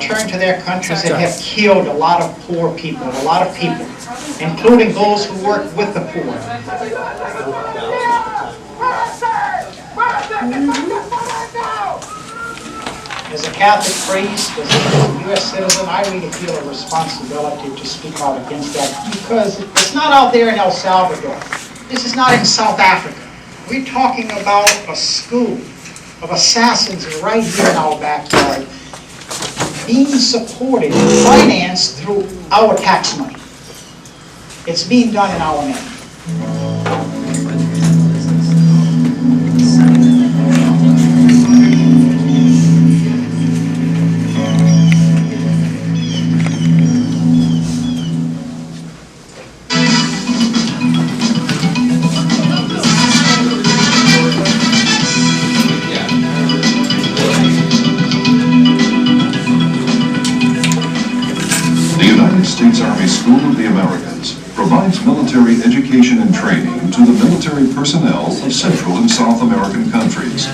Return to their countries that have killed a lot of poor people, including those who work with the poor. As a Catholic priest, as a U.S. citizen, I really feel a responsibility to speak out against that because it's not out there in El Salvador. This is not in South Africa. We're talking about a school of assassins right here in our backyard, being supported and financed through our tax money. It's being done in our name. States Army School of the Americas provides military education and training to the military personnel of Central and South American countries.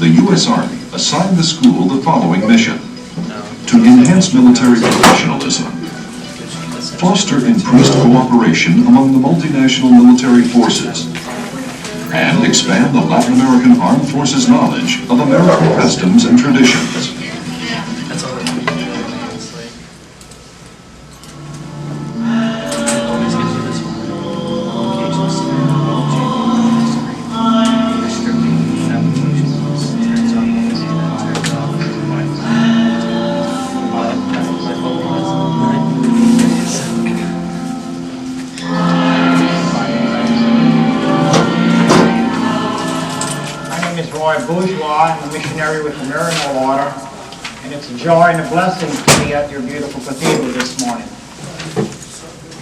The U.S. Army assigned the school the following mission: to enhance military professionalism, foster increased cooperation among the multinational military forces, and expand the Latin American Armed Forces knowledge of American customs and traditions. I'm a missionary with the Marymount Order, and it's a joy and a blessing to be at your beautiful cathedral this morning.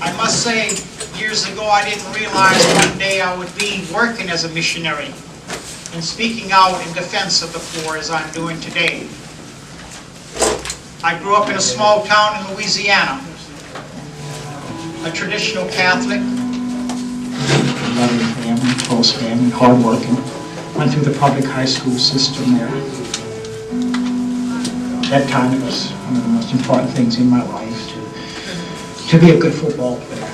I must say, years ago I didn't realize one day I would be working as a missionary and speaking out in defense of the poor as I'm doing today. I grew up in a small town in Louisiana, a traditional Catholic, loving family, close family, hardworking. Went through the public high school system there. At that time, it was one of the most important things in my life to be a good football player.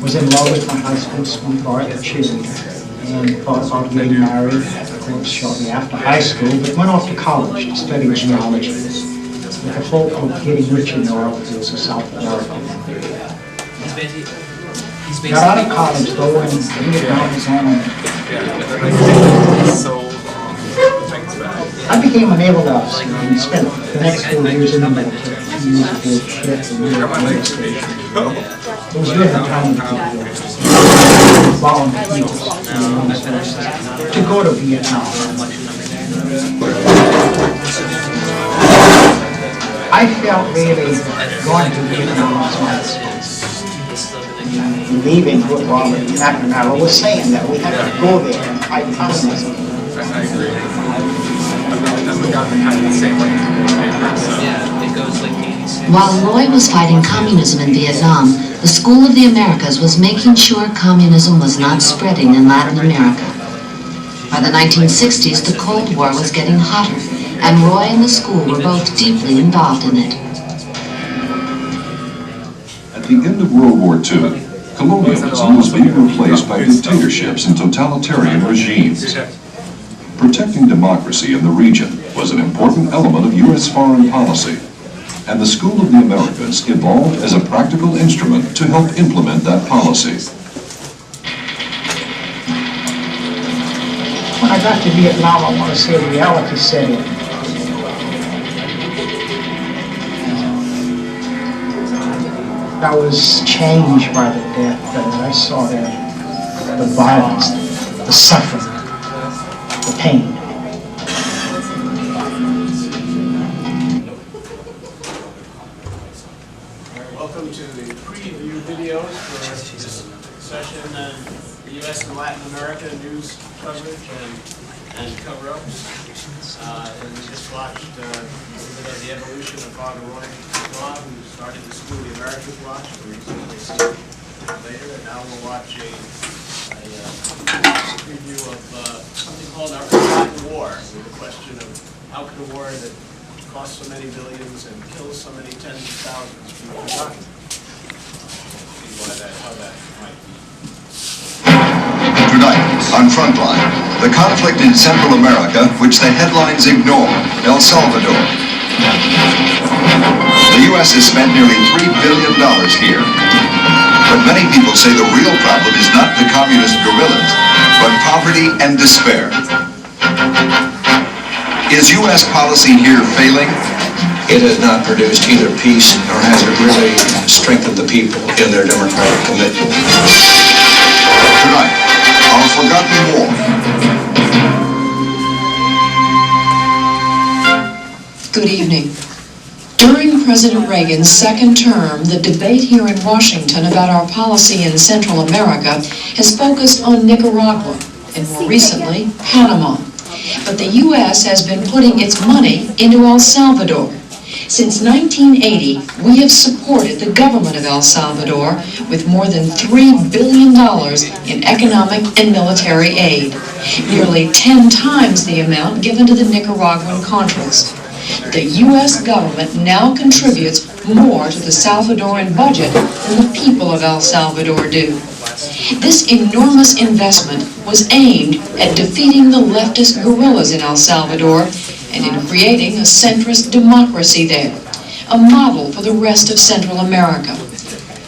Was in love with my high school sweetheart, a cheerleader, and thought about getting married, of course, shortly after high school, but went off to college to study geology with the hope of getting rich in the oil fields of South America. Got out of college though and ended down his own. I became a naval officer and spent the next 4 years in the military. 2 years aboard ship and year at the station. It was really the time to volunteer to go to Vietnam. I felt really going to Vietnam was my believing what Robert McNamara was saying, that we have to go there and fight communism. I agree. I've gotten kind of the same way. Yeah, it goes like 86. While Roy was fighting communism in Vietnam, the School of the Americas was making sure communism was not spreading in Latin America. By the 1960s, the Cold War was getting hotter, and Roy and the school were both deeply involved in it. At the end of World War II, colonialism was being replaced by dictatorships and totalitarian regimes. Protecting democracy in the region was an important element of U.S. foreign policy, and the School of the Americas evolved as a practical instrument to help implement that policy. When I got to Vietnam, I want to say reality set in. I was changed by the death. I saw the violence, the suffering, the pain. Welcome to the preview videos for this session on the U.S. and Latin America news coverage and cover-ups. And we just watched a little bit of the evolution of Father Roy, who started the School of the Americas watch. We're going to see later, and now we'll watch a preview of something called Our Forgotten War, with the question of how could a war that costs so many billions and kills so many tens of thousands of people die. See how that might be. Tonight, on Frontline, the conflict in Central America, which the headlines ignore, El Salvador. The U.S. has spent nearly $3 billion here. But many people say the real problem is not the communist guerrillas, but poverty and despair. Is U.S. policy here failing? It has not produced either peace nor has it really strengthened the people in their democratic commitment. Tonight, our forgotten war. Good evening. During President Reagan's second term, the debate here in Washington about our policy in Central America has focused on Nicaragua and more recently, Panama. But the U.S. has been putting its money into El Salvador. Since 1980, we have supported the government of El Salvador with more than $3 billion in economic and military aid, nearly 10 times the amount given to the Nicaraguan Contras. The U.S. government now contributes more to the Salvadoran budget than the people of El Salvador do. This enormous investment was aimed at defeating the leftist guerrillas in El Salvador and in creating a centrist democracy there, a model for the rest of Central America.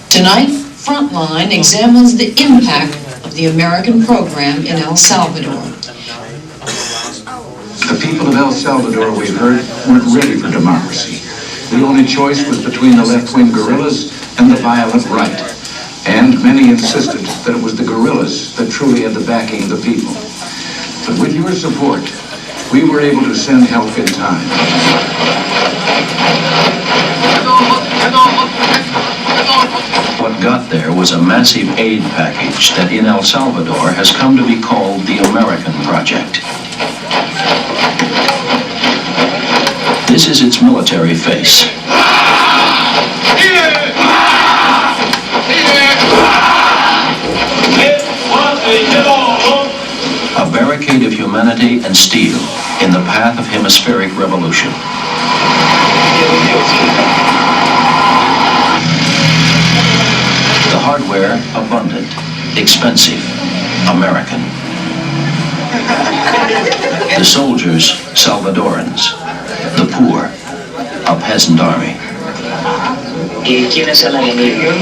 Tonight, Frontline examines the impact of the American program in El Salvador. The people of El Salvador, we've heard, weren't ready for democracy. The only choice was between the left-wing guerrillas and the violent right. And many insisted that it was the guerrillas that truly had the backing of the people. But with your support, we were able to send help in time. What got there was a massive aid package that in El Salvador has come to be called the American Project. This is its military face. A barricade of humanity and steel in the path of hemispheric revolution. The hardware, abundant, expensive, American. The soldiers, Salvadorans. The poor, a peasant army. ¿Y quiénes son los enemigos?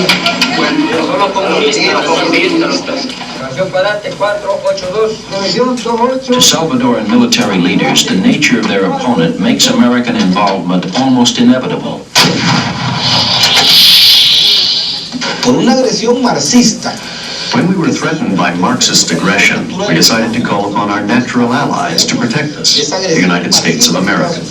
Son los comunistas, los fascistas. To Salvadoran military leaders, the nature of their opponent makes American involvement almost inevitable. Por una agresión marxista. When we were threatened by Marxist aggression, we decided to call upon our natural allies to protect us, the United States of America.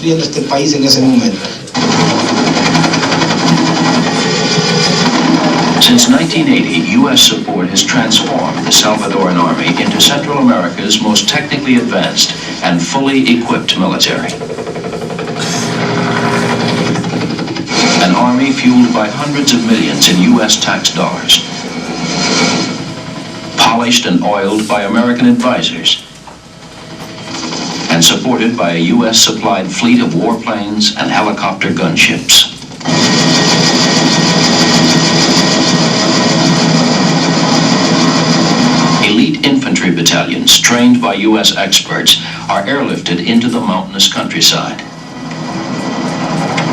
Since 1980, U.S. support has transformed the Salvadoran Army into Central America's most technically advanced and fully equipped military. An army fueled by hundreds of millions in U.S. tax dollars. Polished and oiled by American advisors, and supported by a U.S.-supplied fleet of warplanes and helicopter gunships. Elite infantry battalions, trained by U.S. experts, are airlifted into the mountainous countryside.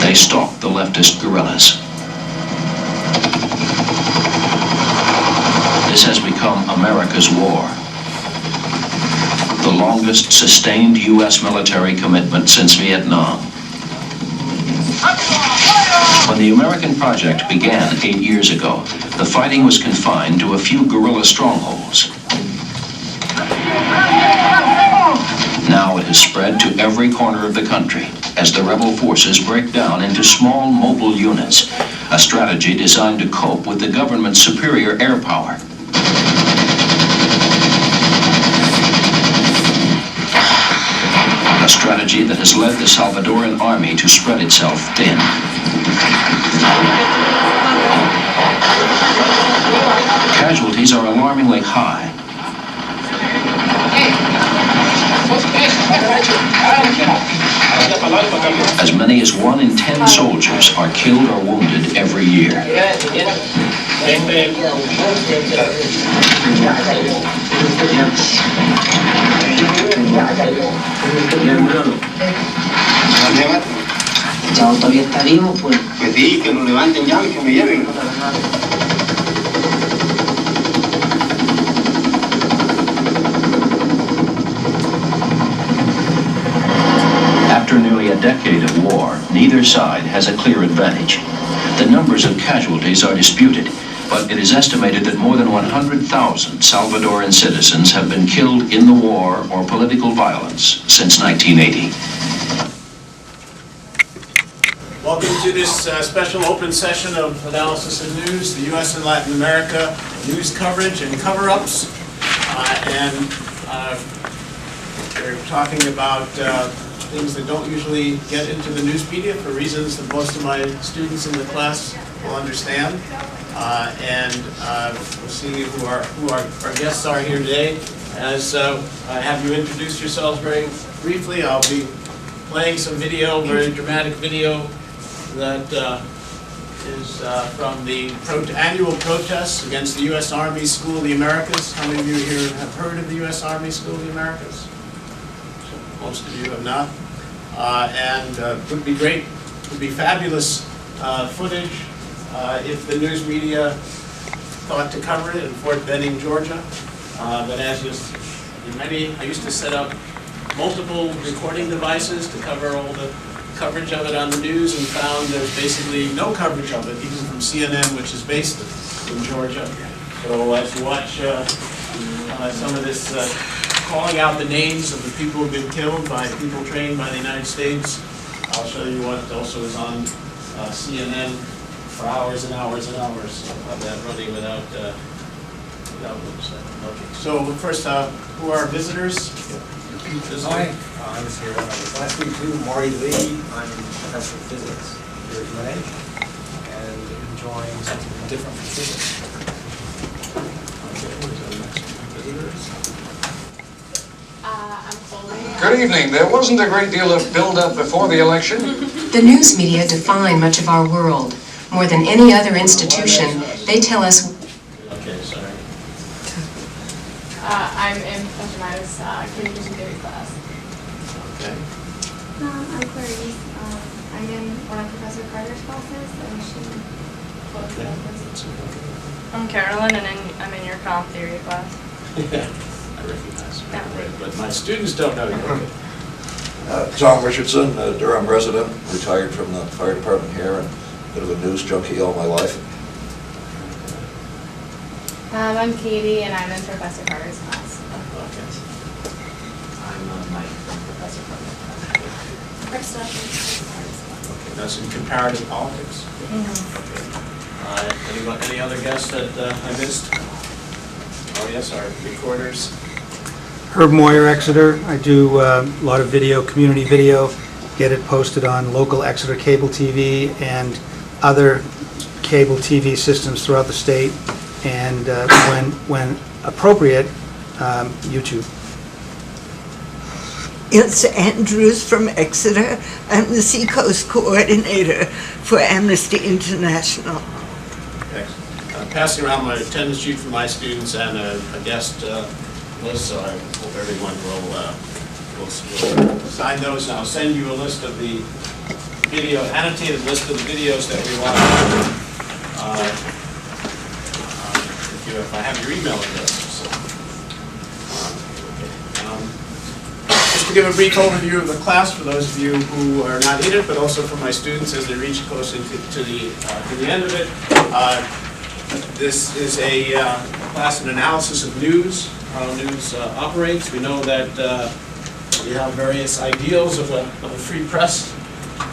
They stalk the leftist guerrillas. This has become America's war. The longest sustained U.S. military commitment since Vietnam. When the American project began 8 years ago, the fighting was confined to a few guerrilla strongholds. Now it has spread to every corner of the country as the rebel forces break down into small mobile units, a strategy designed to cope with the government's superior air power. A strategy that has led the Salvadoran army to spread itself thin. Casualties are alarmingly high. As As many as 1 in 10 soldiers are killed or wounded every year. Chavo todavía está vivo, pues. Pues sí, que lo levanten ya y que me lleven. After nearly a decade of war, neither side has a clear advantage. The numbers of casualties are disputed, but it is estimated that more than 100,000 Salvadoran citizens have been killed in the war or political violence since 1980. Welcome to this special open session of Analysis and News, the U.S. and Latin America news coverage and cover-ups. We're talking about things that don't usually get into the news media for reasons that most of my students in the class will understand. We'll see who our guests are here today. As I have you introduce yourselves very briefly, I'll be playing some video, very dramatic video that is from the annual protests against the U.S. Army School of the Americas. How many of you here have heard of the U.S. Army School of the Americas? Most of you have not. It would be great, it would be fabulous footage if the news media thought to cover it in Fort Benning, Georgia. But as I used to set up multiple recording devices to cover all the coverage of it on the news, and found there's basically no coverage of it, even from CNN, which is based in Georgia. So as you watch some of this calling out the names of the people who've been killed by people trained by the United States, I'll show you what also is on CNN for hours and hours and hours. I'll have that running without oops. Okay. So first, who are our visitors? Hi, I was here last week too. Maury Lee, I'm a professor of physics here at UNH and enjoying something different from physics. Good evening. There wasn't a great deal of build-up before the election. The news media define much of our world. More than any other institution, they tell us. Okay, sorry. I'm in Professor Meyrowitz communication theory class. Okay. I'm Clarice. I'm in one of Professor Carter's classes, and she closed the office. I'm Carolyn, and I'm in your comp theory class. I recognize you, but my students don't know you. John Richardson, Durham resident, retired from the fire department here, and a bit of a news junkie all my life. I'm Katie, and I'm in Professor Carter's class. Okay. I'm Mike from Professor Carter's class. Okay, that's in comparative politics. Okay. Any other guests that I missed? Oh yes, our recorders. Herb Moyer, Exeter. I do a lot of video, community video, get it posted on local Exeter cable TV and other cable TV systems throughout the state, and when appropriate, YouTube. It's Andrews from Exeter. I'm the Seacoast Coordinator for Amnesty International. Excellent. Passing around my attendance sheet for my students and a guest list, so I hope everyone will sign those, and I'll send you a list of the video, annotated list of the videos that we watch. If I have your email address. So. Just to give a brief overview of the class for those of you who are not in it, but also for my students as they reach close to the end of it. This is a class in analysis of news, how news operates. We know that we have various ideals of a free press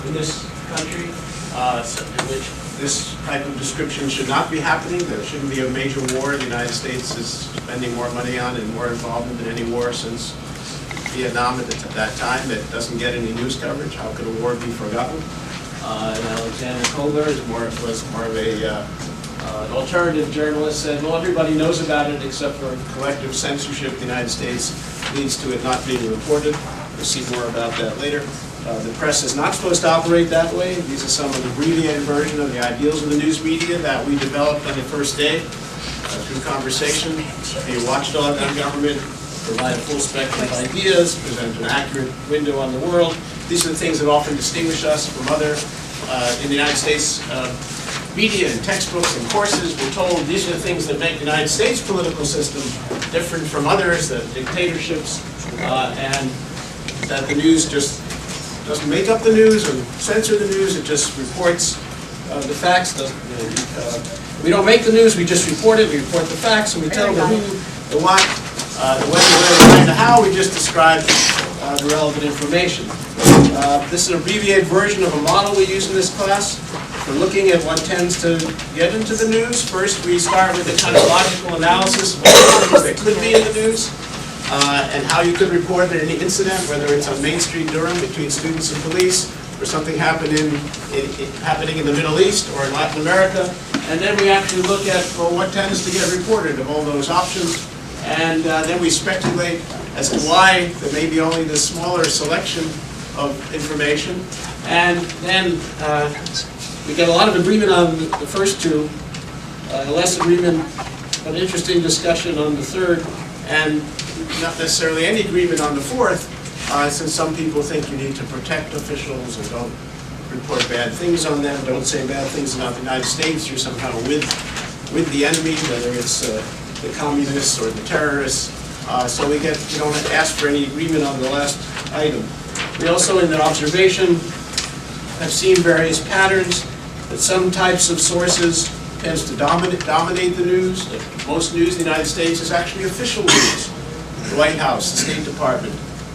in this country, in which this type of description should not be happening. There shouldn't be a major war. The United States is spending more money on and more involved in any war since Vietnam at that time that doesn't get any news coverage. How could a war be forgotten? And Alexander Kohler was more of an alternative journalist, said, well, everybody knows about it except for collective censorship. The United States leads to it not being reported. We'll see more about that later. The press is not supposed to operate that way. These are some of the abbreviated version of the ideals of the news media that we developed on the first day through conversation, a watchdog on government, provide a full spectrum of ideas, present an accurate window on the world. These are the things that often distinguish us from other, in the United States, media and textbooks and courses. We're told these are the things that make the United States political system different from others, the dictatorships, and that the news just doesn't make up the news or censor the news, it just reports the facts. We don't make the news, we just report it, we report the facts, and we tell the who, the what, the when, the where, the why, and the how. We just describe the relevant information. This is an abbreviated version of a model we use in this class. For looking at what tends to get into the news, first we start with a kind of logical analysis of all the things that could be in the news, and how you could report any incident, whether it's on Main Street, Durham, between students and police, or something happening in the Middle East or in Latin America. And then we actually look at, well, what tends to get reported of all those options. And then we speculate as to why there may be only this smaller selection of information. And then we get a lot of agreement on the first two, less agreement, but interesting discussion on the third, and not necessarily any agreement on the fourth, since some people think you need to protect officials and don't report bad things on them, don't say bad things about the United States. You're somehow with the enemy, whether it's the communists or the terrorists. So we don't ask for any agreement on the last item. We also, in the observation, have seen various patterns that some types of sources tends to dominate the news. Most news in the United States is actually official news. The White House, the State Department,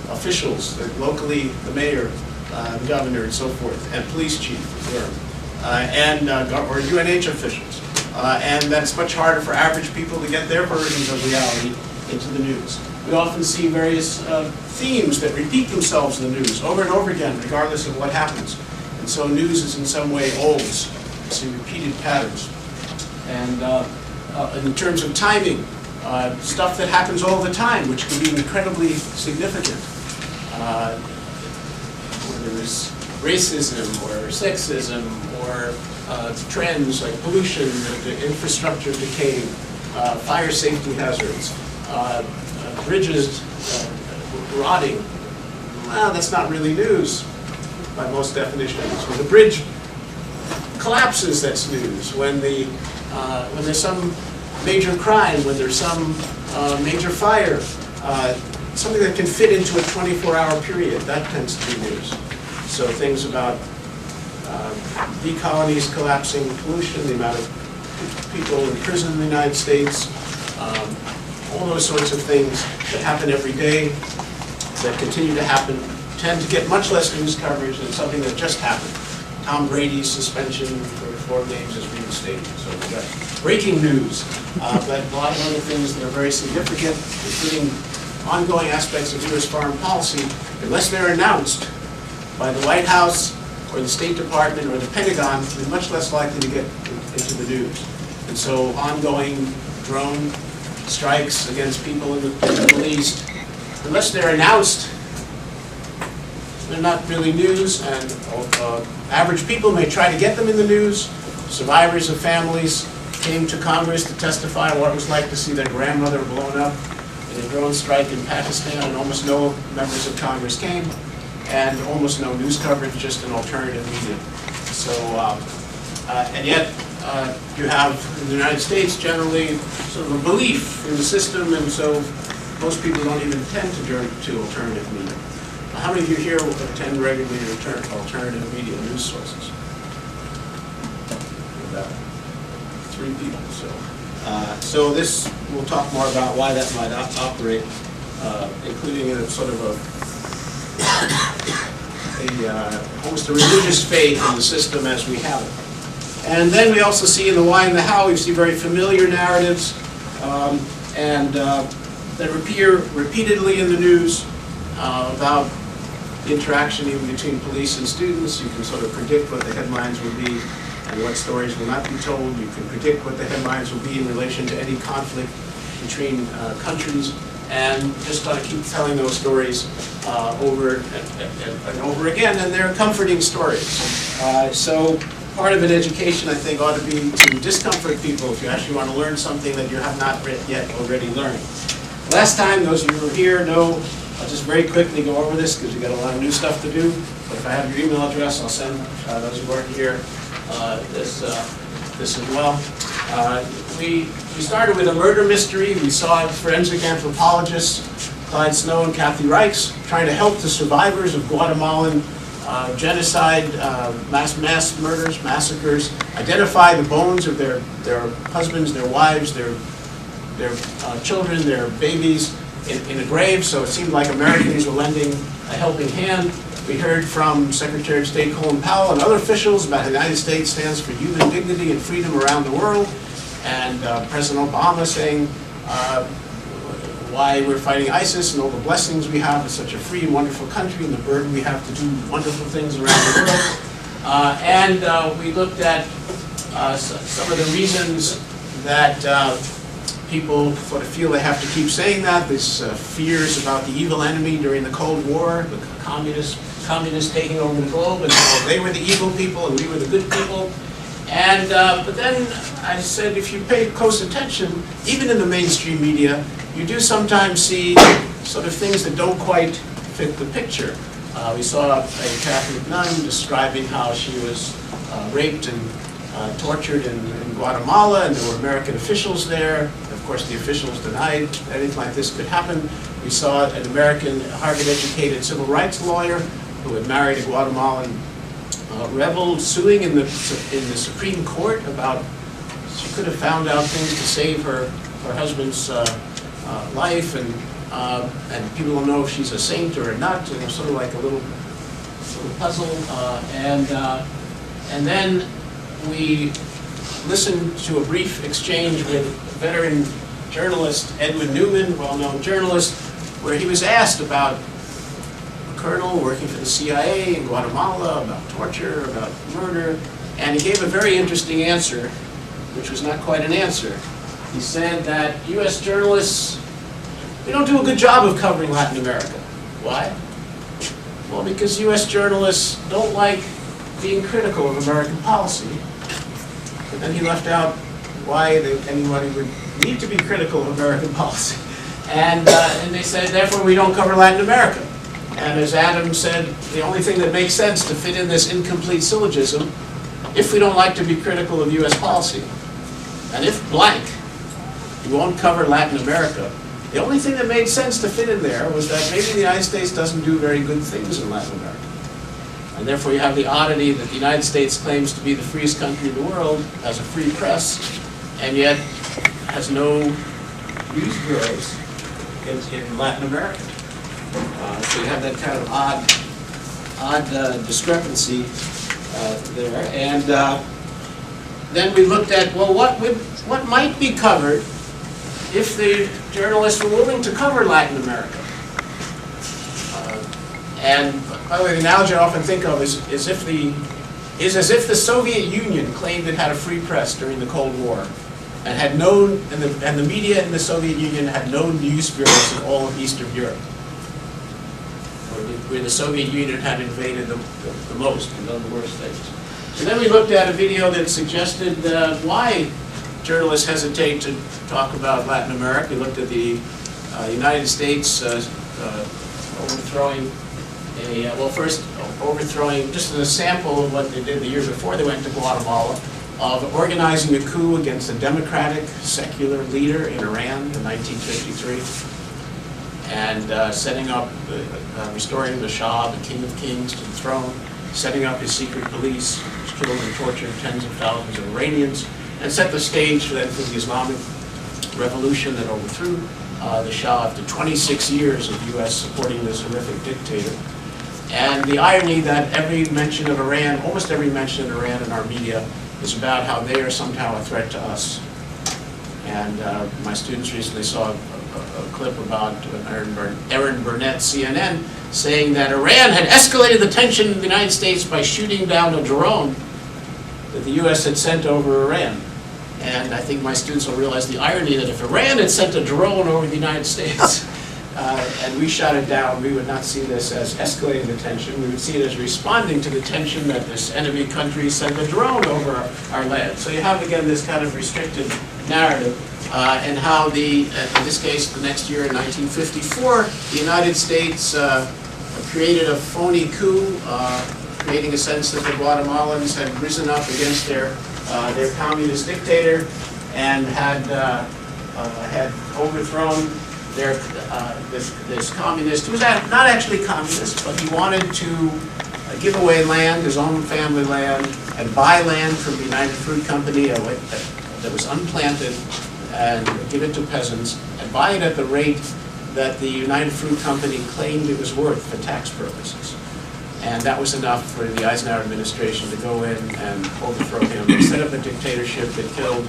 officials, locally the mayor, the governor, and so forth, and police chief, or UNH officials. And that's much harder for average people to get their versions of reality into the news. We often see various themes that repeat themselves in the news over and over again, regardless of what happens. And so news is in some way old. You see repeated patterns. And in terms of timing, stuff that happens all the time, which can be incredibly significant. Whether it's racism or sexism or trends like pollution, the infrastructure decaying, fire safety hazards, bridges rotting. Well, that's not really news by most definitions. When the bridge collapses, that's news. When there's some major crime, when there's some major fire, something that can fit into a 24-hour period, that tends to be news. So things about bee colonies collapsing, pollution, the amount of people in prison in the United States, all those sorts of things that happen every day, that continue to happen, tend to get much less news coverage than something that just happened. Tom Brady's suspension for 4 games is reinstated. So we've got breaking news, but a lot of other things that are very significant, including ongoing aspects of U.S. foreign policy, unless they're announced by the White House or the State Department or the Pentagon, they're much less likely to get into the news. And so ongoing drone strikes against people in the Middle East, unless they're announced, they're not really news, and average people may try to get them in the news. Survivors of families came to Congress to testify what it was like to see their grandmother blown up in a drone strike in Pakistan, and almost no members of Congress came, and almost no news coverage, just an alternative media. So, and yet you have in the United States generally sort of a belief in the system, and so most people don't even tend to turn to alternative media. How many of you here will attend regularly to alternative media news sources? About 3 people. So this, we'll talk more about why that might operate, including in a sort of almost a religious faith in the system as we have it. And then we also see in the why and the how, we see very familiar narratives that appear repeatedly in the news about the interaction even between police and students. You can sort of predict what the headlines will be and what stories will not be told. You can predict what the headlines will be in relation to any conflict between countries. and just got to keep telling those stories over and over again, and they're comforting stories. So part of an education, I think, ought to be to discomfort people if you actually want to learn something that you have not yet already learned. Last time, those of you who were here know, I'll just very quickly go over this because we've got a lot of new stuff to do, but if I have your email address, I'll send those who weren't here this as well. We started with a murder mystery. We saw forensic anthropologists Clyde Snow and Kathy Reichs trying to help the survivors of Guatemalan genocide, mass murders, massacres, identify the bones of their husbands, their wives, their children, their babies in a grave. So it seemed like Americans were lending a helping hand. We heard from Secretary of State Colin Powell and other officials about the United States stands for human dignity and freedom around the world, and President Obama saying why we're fighting ISIS and all the blessings we have as such a free and wonderful country and the burden we have to do wonderful things around the world. And we looked at some of the reasons that people sort of feel they have to keep saying that. There's fears about the evil enemy during the Cold War, the communists taking over the globe, and so they were the evil people and we were the good people. And but then I said, if you pay close attention, even in the mainstream media, you do sometimes see sort of things that don't quite fit the picture. We saw a Catholic nun describing how she was raped and tortured in Guatemala, and there were American officials there. Of course, the officials denied anything like this could happen. We saw an American Harvard-educated civil rights lawyer who had married a Guatemalan rebel suing in the Supreme Court about she could have found out things to save her husband's life, and people don't know if she's a saint or not. It was sort of like a little puzzle, and then we listened to a brief exchange with veteran journalist Edwin Newman, well-known journalist, where he was asked about a colonel working for the CIA in Guatemala, about torture, about murder, and he gave a very interesting answer, which was not quite an answer. He said that U.S. journalists, we don't do a good job of covering Latin America. Why? Well, because U.S. journalists don't like being critical of American policy. But then he left out why anybody would need to be critical of American policy. And they said, therefore, we don't cover Latin America. And as Adam said, the only thing that makes sense to fit in this incomplete syllogism, if we don't like to be critical of U.S. policy, and if blank, we won't cover Latin America, the only thing that made sense to fit in there was that maybe the United States doesn't do very good things in Latin America. And therefore you have the oddity that the United States claims to be the freest country in the world, has a free press, and yet has no news bureaus in Latin America. So you have that kind of odd discrepancy there. And then we looked at, well, what might be covered if the journalists were willing to cover Latin America. And by the way, the analogy I often think of is as if the Soviet Union claimed it had a free press during the Cold War, and had and the media in the Soviet Union had no news bureaus in all of Eastern Europe, where the Soviet Union had invaded the most and done the worst things. So then we looked at a video that suggested why journalists hesitate to talk about Latin America. We looked at the United States overthrowing overthrowing, just as a sample of what they did the year before they went to Guatemala, of organizing a coup against a democratic, secular leader in Iran in 1953, and setting up, restoring the Shah, the King of Kings, to the throne, setting up his secret police, which killed and tortured tens of thousands of Iranians, and set the stage then for the Islamic Revolution that overthrew the Shah after 26 years of U.S. supporting this horrific dictator. And the irony that every mention of Iran, almost every mention of Iran in our media, is about how they are somehow a threat to us. And my students recently saw a clip about Erin Burnett, CNN, saying that Iran had escalated the tension in the United States by shooting down a drone that the U.S. had sent over Iran. And I think my students will realize the irony that if Iran had sent a drone over the United States, and we shot it down. We would not see this as escalating the tension. We would see it as responding to the tension that this enemy country sent a drone over our land. So you have, again, this kind of restricted narrative, and how in this case, the next year in 1954, the United States created a phony coup, creating a sense that the Guatemalans had risen up against their communist dictator and had overthrown this communist, who was not actually communist, but he wanted to give away land, his own family land, and buy land from the United Fruit Company that was unplanted, and give it to peasants, and buy it at the rate that the United Fruit Company claimed it was worth for tax purposes. And that was enough for the Eisenhower administration to go in and overthrow him. They set up a dictatorship that killed,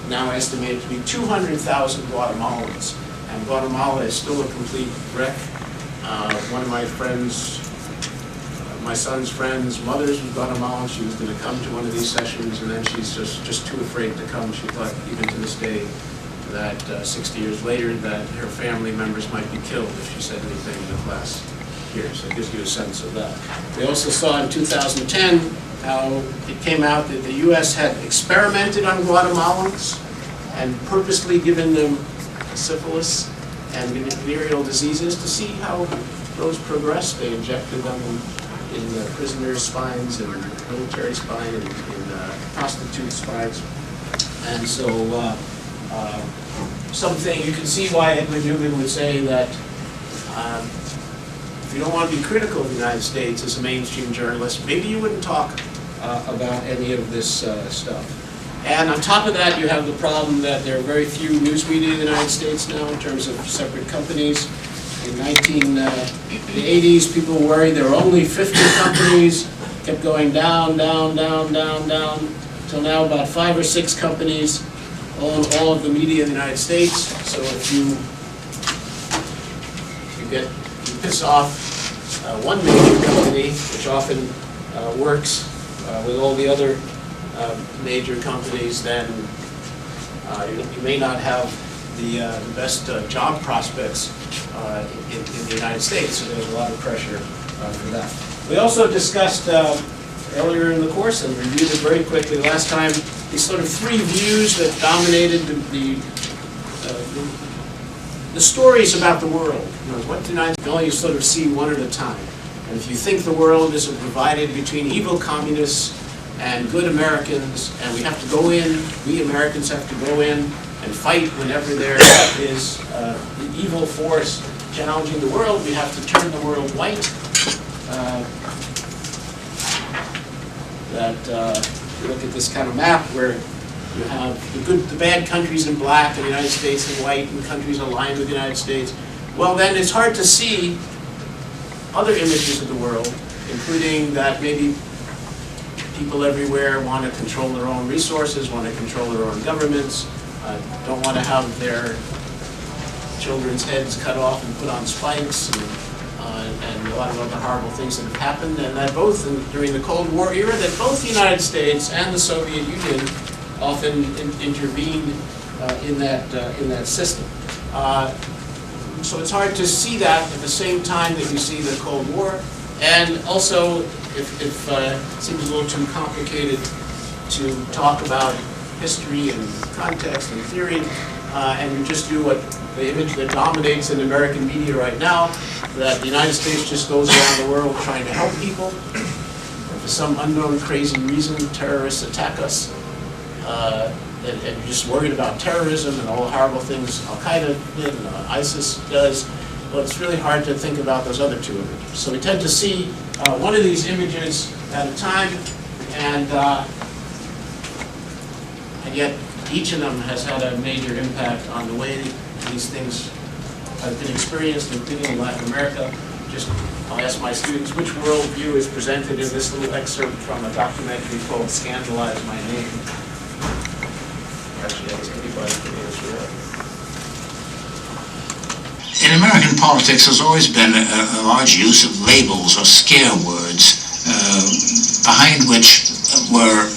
now estimated to be 200,000 Guatemalans. And Guatemala is still a complete wreck. One of my friends, my son's friend's mother's was Guatemalan. She was going to come to one of these sessions, and then she's just too afraid to come. She thought, even to this day, that 60 years later, that her family members might be killed if she said anything in the class here. So it gives you a sense of that. We also saw in 2010 how it came out that the U.S. had experimented on Guatemalans and purposely given them syphilis and venereal diseases to see how those progressed. They injected them in prisoners' spines and military spine and in prostitute spines. And so something you can see why Edward Newman would say that if you don't want to be critical of the United States as a mainstream journalist, maybe you wouldn't talk about any of this stuff. And on top of that, you have the problem that there are very few news media in the United States now in terms of separate companies. In the 80s, people were worried there were only 50 companies, kept going down, down, down, down, down, until now about 5 or 6 companies own all of the media in the United States. So if you piss off one major company, which often works with all the other major companies, then you may not have the best job prospects in the United States, so there's a lot of pressure for that. We also discussed earlier in the course, and reviewed it very quickly last time, these sort of 3 views that dominated the stories about the world. You know, what the United States, you only sort of see one at a time. And if you think the world is divided between evil communists and good Americans, and we have to go in, we Americans have to go in and fight whenever there is an evil force challenging the world, we have to turn the world white. You look at this kind of map where you have the bad countries in black and the United States in white, and countries aligned with the United States. Well, then it's hard to see other images of the world, including that maybe people everywhere want to control their own resources, want to control their own governments, don't want to have their children's heads cut off and put on spikes, and a lot of other horrible things that have happened, and that both during the Cold War era, that both the United States and the Soviet Union often intervened in that system. So it's hard to see that at the same time that you see the Cold War, and also if it seems a little too complicated to talk about history and context and theory, and you just do what the image that dominates in American media right now, that the United States just goes around the world trying to help people, and for some unknown crazy reason terrorists attack us, and you're just worried about terrorism and all the horrible things Al-Qaeda did and ISIS does. Well, it's really hard to think about those other 2 images. So we tend to see one of these images at a time, and yet each of them has had a major impact on the way these things have been experienced, including in Latin America. I'll ask my students which worldview is presented in this little excerpt from a documentary called Scandalize My Name. Actually, ask anybody can answer that. In American politics, there's always been a large use of labels or scare words behind which were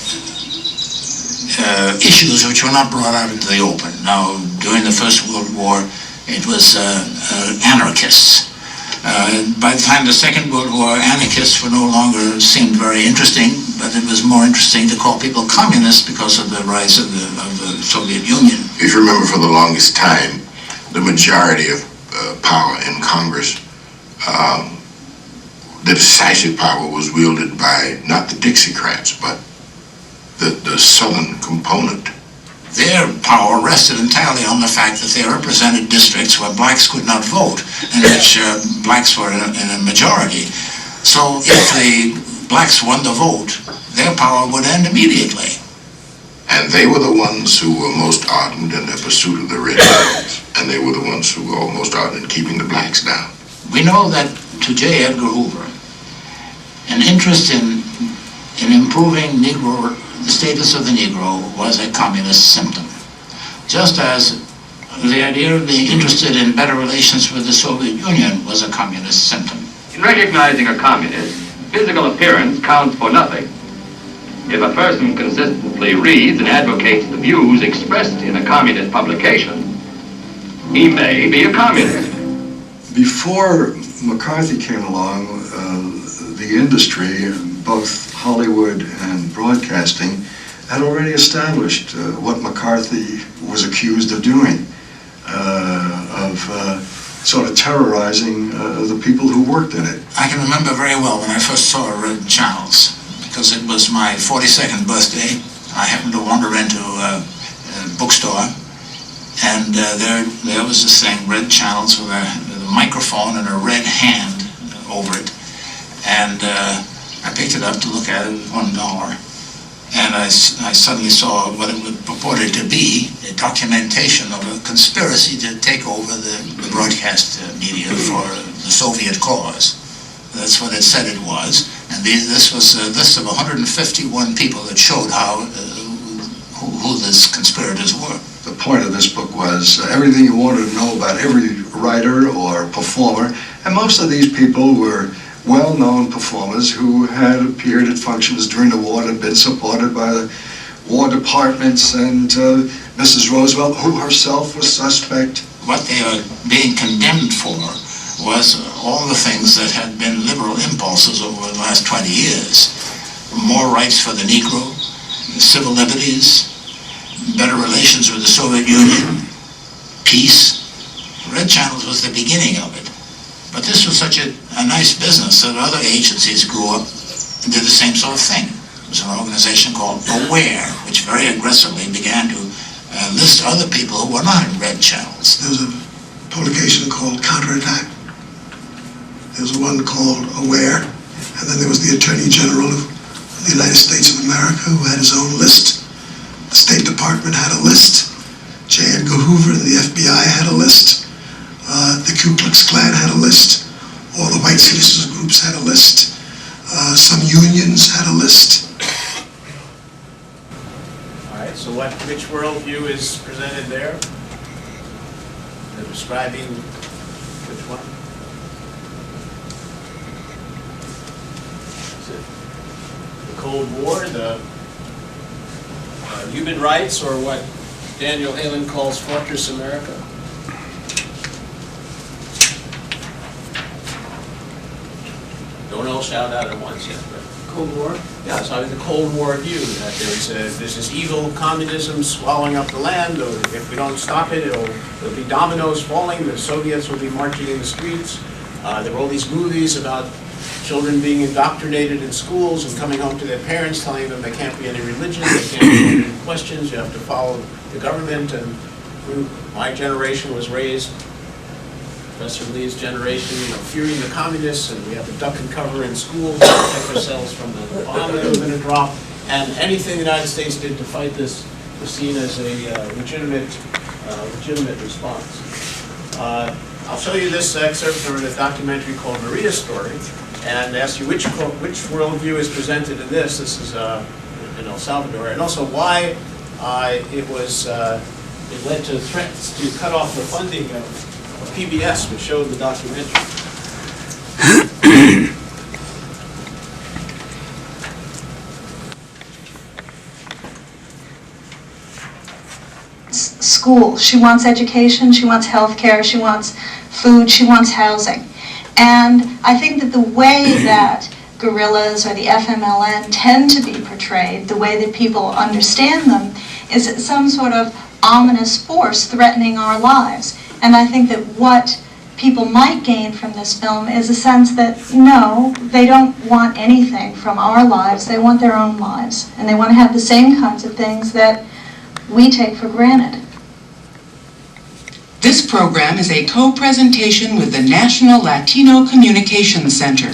issues which were not brought out into the open. Now, during the First World War, it was anarchists. By the time of the Second World War, anarchists were no longer seemed very interesting, but it was more interesting to call people communists because of the rise of the Soviet Union. If you remember, for the longest time, the majority of power in Congress, the decisive power was wielded by not the Dixiecrats, but the Southern component. Their power rested entirely on the fact that they represented districts where blacks could not vote, in which blacks were in a majority. So if the blacks won the vote, their power would end immediately. And they were the ones who were most ardent in their pursuit of the red coats, and they were the ones who were most ardent in keeping the blacks down. We know that to J. Edgar Hoover, an interest in improving the status of the Negro was a communist symptom. Just as the idea of being interested in better relations with the Soviet Union was a communist symptom. In recognizing a communist, physical appearance counts for nothing. If a person consistently reads and advocates the views expressed in a communist publication, he may be a communist. Before McCarthy came along, the industry, both Hollywood and broadcasting, had already established what McCarthy was accused of doing, sort of terrorizing the people who worked in it. I can remember very well when I first saw Red Channels, because it was my 42nd birthday. I happened to wander into a bookstore, and there was this thing, Red Channels, with a microphone and a red hand over it, and I picked it up to look at it at $1, and I suddenly saw what it purported to be, a documentation of a conspiracy to take over the broadcast media for the Soviet cause. That's what it said it was, and this was a list of 151 people that showed who these conspirators were. The point of this book was everything you wanted to know about every writer or performer, and most of these people were well-known performers who had appeared at functions during the war and had been supported by the War departments, and Mrs. Roosevelt, who herself was suspect. What they are being condemned for was all the things that had been liberal impulses over the last 20 years. More rights for the Negro, civil liberties, better relations with the Soviet Union, peace. Red Channels was the beginning of it. But this was such a nice business that other agencies grew up and did the same sort of thing. There was an organization called AWARE, which very aggressively began to list other people who were not in Red Channels. There was a publication called Counterattack. There was one called AWARE, and then there was the Attorney General of the United States of America, who had his own list. The State Department had a list. J. Edgar Hoover and the FBI had a list. The Ku Klux Klan had a list. All the white citizens groups had a list. Some unions had a list. All right, so which worldview is presented there? They're describing which one? Is it the Cold War, the human rights, or what Daniel Halen calls Fortress America? Don't all shout out at once yet, but Cold War? Yeah, it's the Cold War view, that there's this evil communism swallowing up the land, or if we don't stop it, there'll be dominoes falling, the Soviets will be marching in the streets. There were all these movies about children being indoctrinated in schools and coming home to their parents telling them there can't be any religion, there can't be any questions, you have to follow the government. And my generation was raised, Professor Lee's generation, fearing the communists, and we have to duck and cover in schools to protect ourselves from the bomb that was going to drop. And anything the United States did to fight this was seen as a legitimate response. I'll show you this excerpt from a documentary called Maria's Story, and ask you which worldview is presented in this. This is in El Salvador, and also why it led to threats to cut off the funding of PBS, which showed the documentary. school. She wants education, she wants health care, she wants food, she wants housing. And I think that the way that guerrillas or the FMLN tend to be portrayed, the way that people understand them, is some sort of ominous force threatening our lives. And I think that what people might gain from this film is a sense that, no, they don't want anything from our lives, they want their own lives. And they want to have the same kinds of things that we take for granted. This program is a co-presentation with the National Latino Communications Center.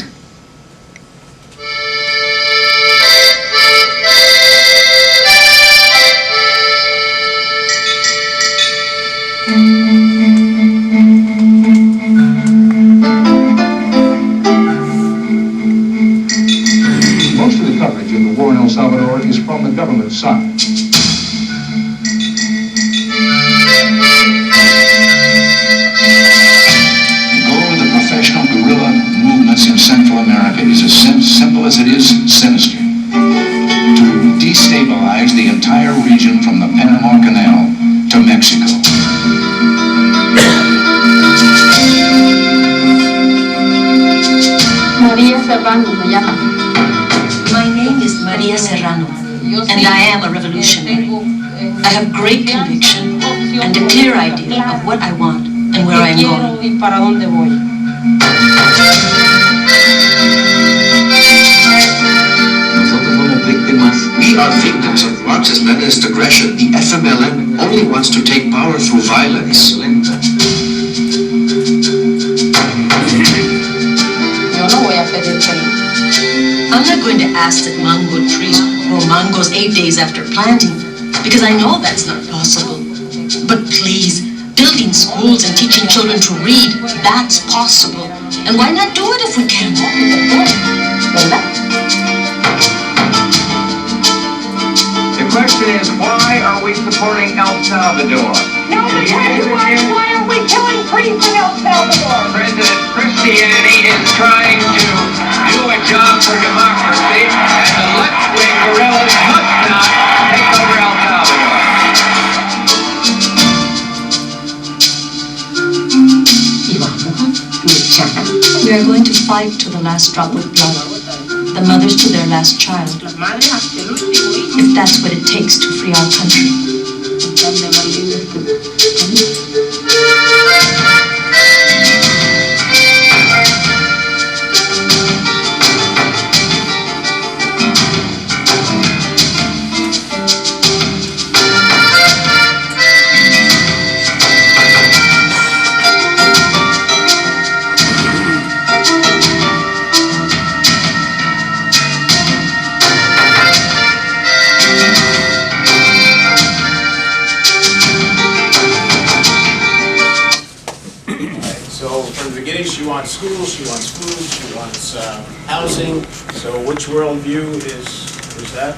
Most of the coverage of the war in El Salvador is from the government side. In Central America is as simple as it is sinister. To destabilize the entire region from the Panama Canal to Mexico. Maria Serrano me llama. My name is Maria Serrano, and I am a revolutionary. I have great conviction and a clear idea of what I want and where I am going. We are victims of Marxist-Leninist aggression. The FMLN only wants to take power through violence. I'm not going to ask that mango trees grow mangoes 8 days after planting, because I know that's not possible. But please, building schools and teaching children to read, that's possible. And why not do it if we can? The question is, why are we supporting El Salvador? No, the question was, why are we killing priests in El Salvador? President, Christianity is trying to do a job for democracy, and the left-wing guerrillas must not take over El Salvador. We are going to fight to the last drop of blood, the mothers to their last child, if that's what it takes to free our country. She wants schools, she wants food, she wants housing. So which worldview is that?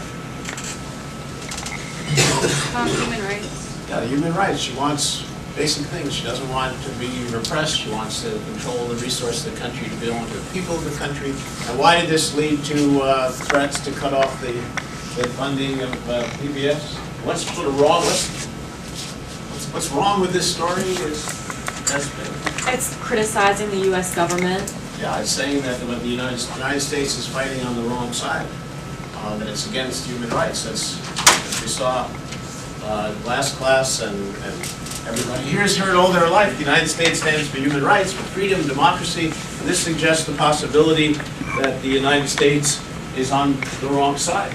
Human rights. Yeah, human rights. She wants basic things. She doesn't want to be repressed. She wants to control the resources of the country, to belong to the people of the country. And why did this lead to threats to cut off the funding of PBS? What's sort of wrong? What's wrong with this story? It's criticizing the U.S. government. Yeah, it's saying that the United States is fighting on the wrong side, that it's against human rights. That's, as we saw last class, and everybody here has heard all their life, the United States stands for human rights, for freedom, democracy, and this suggests the possibility that the United States is on the wrong side.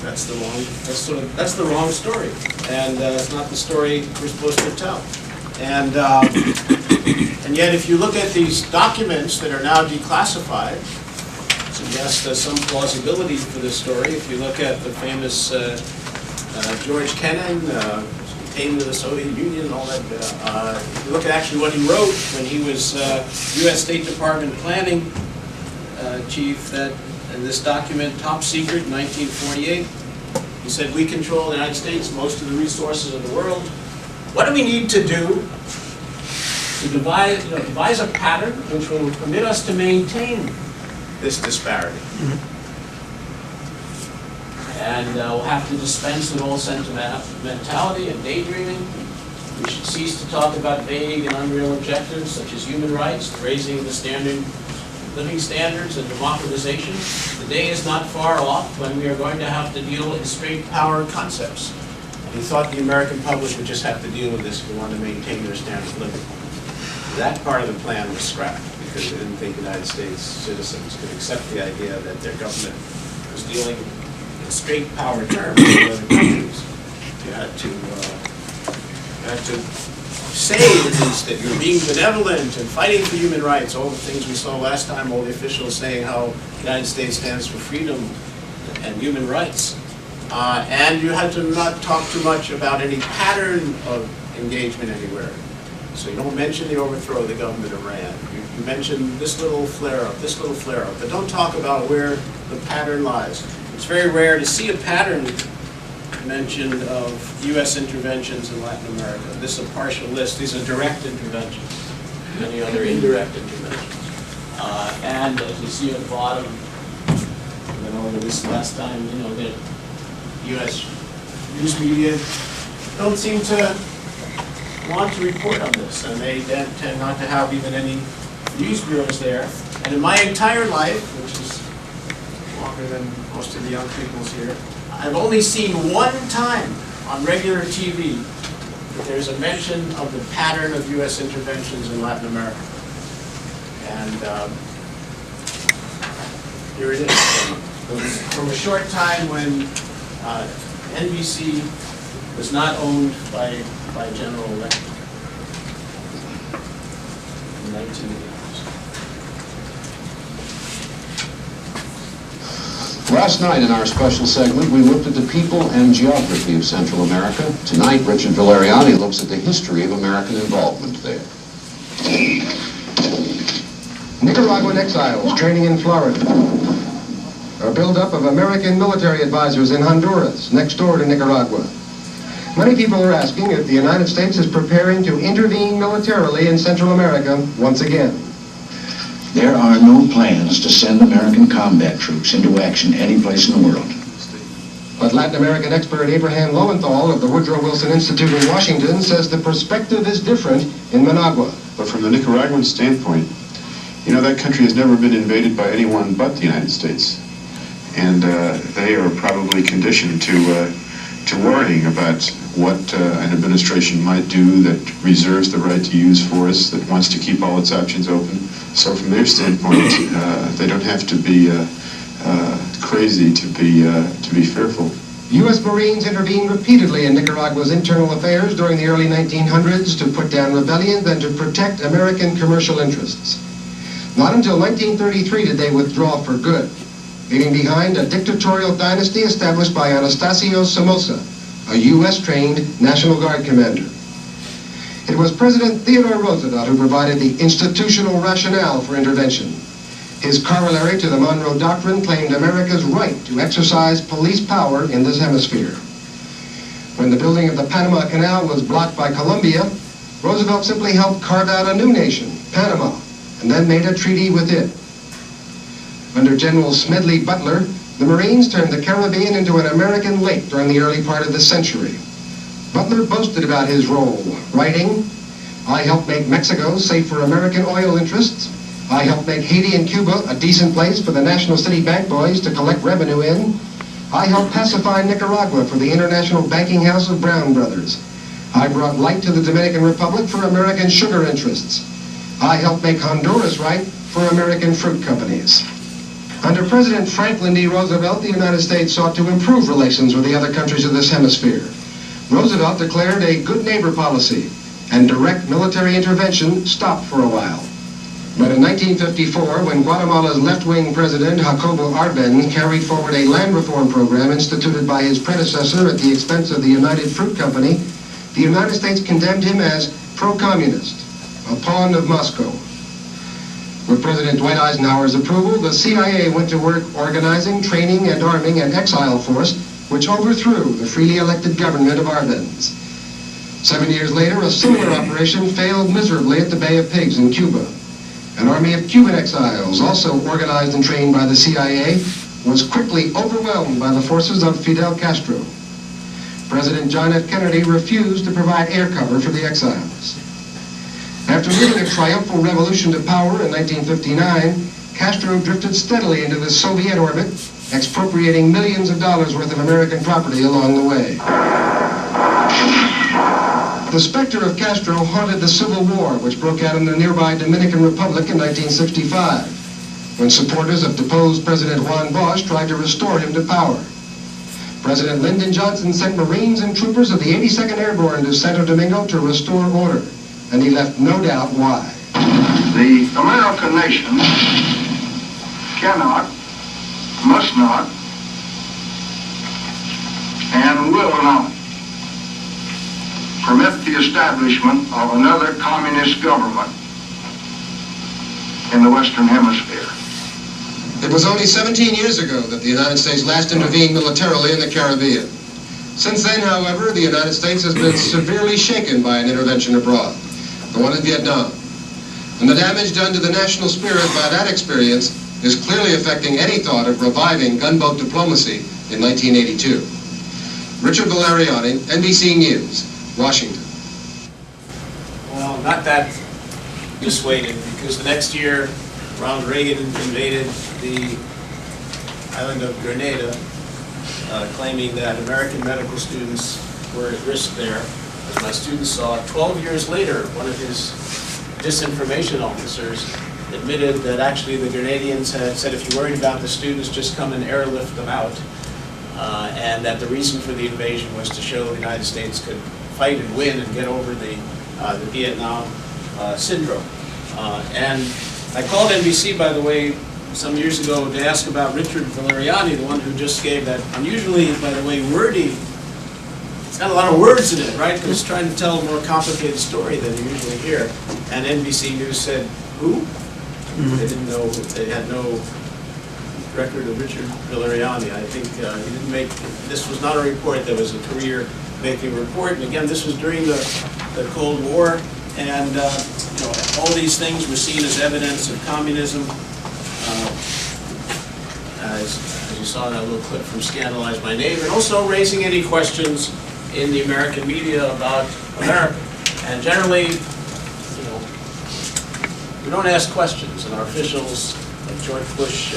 That's the wrong story, and it's not the story we're supposed to tell. And yet, if you look at these documents that are now declassified, suggest some plausibility for this story. If you look at the famous George Kennan, containment of the Soviet Union, and all that. If you look at actually what he wrote when he was U.S. State Department planning chief, that in this document, top secret, 1948, he said, "We control the United States, most of the resources of the world. What do we need to do to devise a pattern which will permit us to maintain this disparity?" And we'll have to dispense with all sentimentality and daydreaming. We should cease to talk about vague and unreal objectives such as human rights, raising the living standards, and democratization. The day is not far off when we are going to have to deal with straight power concepts. And he thought the American public would just have to deal with this if we want to maintain their standard of living. That part of the plan was scrapped because they didn't think United States citizens could accept the idea that their government was dealing in straight power terms with other countries. You had to say at least that you're being benevolent and fighting for human rights, all the things we saw last time, all the officials saying how the United States stands for freedom and human rights. And you had to not talk too much about any pattern of engagement anywhere. So you don't mention the overthrow of the government of Iran. You mention this little flare-up, but don't talk about where the pattern lies. It's very rare to see a pattern mentioned of U.S. interventions in Latin America. This is a partial list. These are direct interventions. Many other indirect interventions. And as you see at the bottom, I went over this last time, the U.S. news media don't seem to want to report on this, and they tend not to have even any news bureaus there. And in my entire life, which is longer than most of the young people's here, I've only seen one time on regular TV that there's a mention of the pattern of U.S. interventions in Latin America. And here it is. From a short time when NBC was not owned by General Electric in 1980s. Last night in our special segment, we looked at the people and geography of Central America. Tonight, Richard Valeriani looks at the history of American involvement there. Nicaraguan exiles training in Florida. A buildup of American military advisors in Honduras, next door to Nicaragua. Many people are asking if the United States is preparing to intervene militarily in Central America once again. There are no plans to send American combat troops into action any place in the world. But Latin American expert Abraham Lowenthal of the Woodrow Wilson Institute in Washington says the perspective is different in Managua. But from the Nicaraguan standpoint, that country has never been invaded by anyone but the United States. And they are probably conditioned to worrying about what an administration might do that reserves the right to use force, that wants to keep all its options open. So from their standpoint, they don't have to be crazy to be fearful. U.S. Marines intervened repeatedly in Nicaragua's internal affairs during the early 1900s to put down rebellion and to protect American commercial interests. Not until 1933 did they withdraw for good, leaving behind a dictatorial dynasty established by Anastasio Somoza, a U.S.-trained National Guard commander. It was President Theodore Roosevelt who provided the institutional rationale for intervention. His corollary to the Monroe Doctrine claimed America's right to exercise police power in this hemisphere. When the building of the Panama Canal was blocked by Colombia, Roosevelt simply helped carve out a new nation, Panama, and then made a treaty with it. Under General Smedley Butler, the Marines turned the Caribbean into an American lake during the early part of the century. Butler boasted about his role, writing, "I helped make Mexico safe for American oil interests. I helped make Haiti and Cuba a decent place for the National City Bank boys to collect revenue in. I helped pacify Nicaragua for the International Banking House of Brown Brothers. I brought light to the Dominican Republic for American sugar interests. I helped make Honduras right for American fruit companies." Under President Franklin D. Roosevelt, the United States sought to improve relations with the other countries of this hemisphere. Roosevelt declared a good neighbor policy, and direct military intervention stopped for a while. But in 1954, when Guatemala's left-wing president, Jacobo Arbenz, carried forward a land reform program instituted by his predecessor at the expense of the United Fruit Company, the United States condemned him as pro-communist, a pawn of Moscow. With President Dwight Eisenhower's approval, the CIA went to work organizing, training, and arming an exile force which overthrew the freely elected government of Arbenz. 7 years later, a similar operation failed miserably at the Bay of Pigs in Cuba. An army of Cuban exiles, also organized and trained by the CIA, was quickly overwhelmed by the forces of Fidel Castro. President John F. Kennedy refused to provide air cover for the exiles. After leading a triumphal revolution to power in 1959, Castro drifted steadily into the Soviet orbit, expropriating millions of dollars worth of American property along the way. The specter of Castro haunted the Civil War, which broke out in the nearby Dominican Republic in 1965, when supporters of deposed President Juan Bosch tried to restore him to power. President Lyndon Johnson sent Marines and troopers of the 82nd Airborne to Santo Domingo to restore order, and he left no doubt why. The American nation cannot, must not, and will not permit the establishment of another communist government in the Western Hemisphere. It was only 17 years ago that the United States last intervened militarily in the Caribbean. Since then, however, the United States has been severely shaken by an intervention abroad, the one in Vietnam. And the damage done to the national spirit by that experience is clearly affecting any thought of reviving gunboat diplomacy in 1982. Richard Valeriani, NBC News, Washington. Well, not that dissuaded, because the next year, Ronald Reagan invaded the island of Grenada, claiming that American medical students were at risk there. As my students saw, 12 years later, one of his disinformation officers admitted that actually the Grenadians had said, if you're worried about the students, just come and airlift them out. And that the reason for the invasion was to show the United States could fight and win and get over the Vietnam syndrome. And I called NBC, by the way, some years ago to ask about Richard Valeriani, the one who just gave that unusually, by the way, wordy, it's got a lot of words in it, right? Because it's trying to tell a more complicated story than you usually hear. And NBC News said, who? They didn't know, they had no record of Richard Valeriani. I think he didn't make, this was not a report that was a career-making report. And again, this was during the Cold War, and you know, all these things were seen as evidence of communism. As you saw in that little clip from Scandalize My Name, and also raising any questions in the American media about America. And generally, you know, we don't ask questions, and our officials, like George Bush,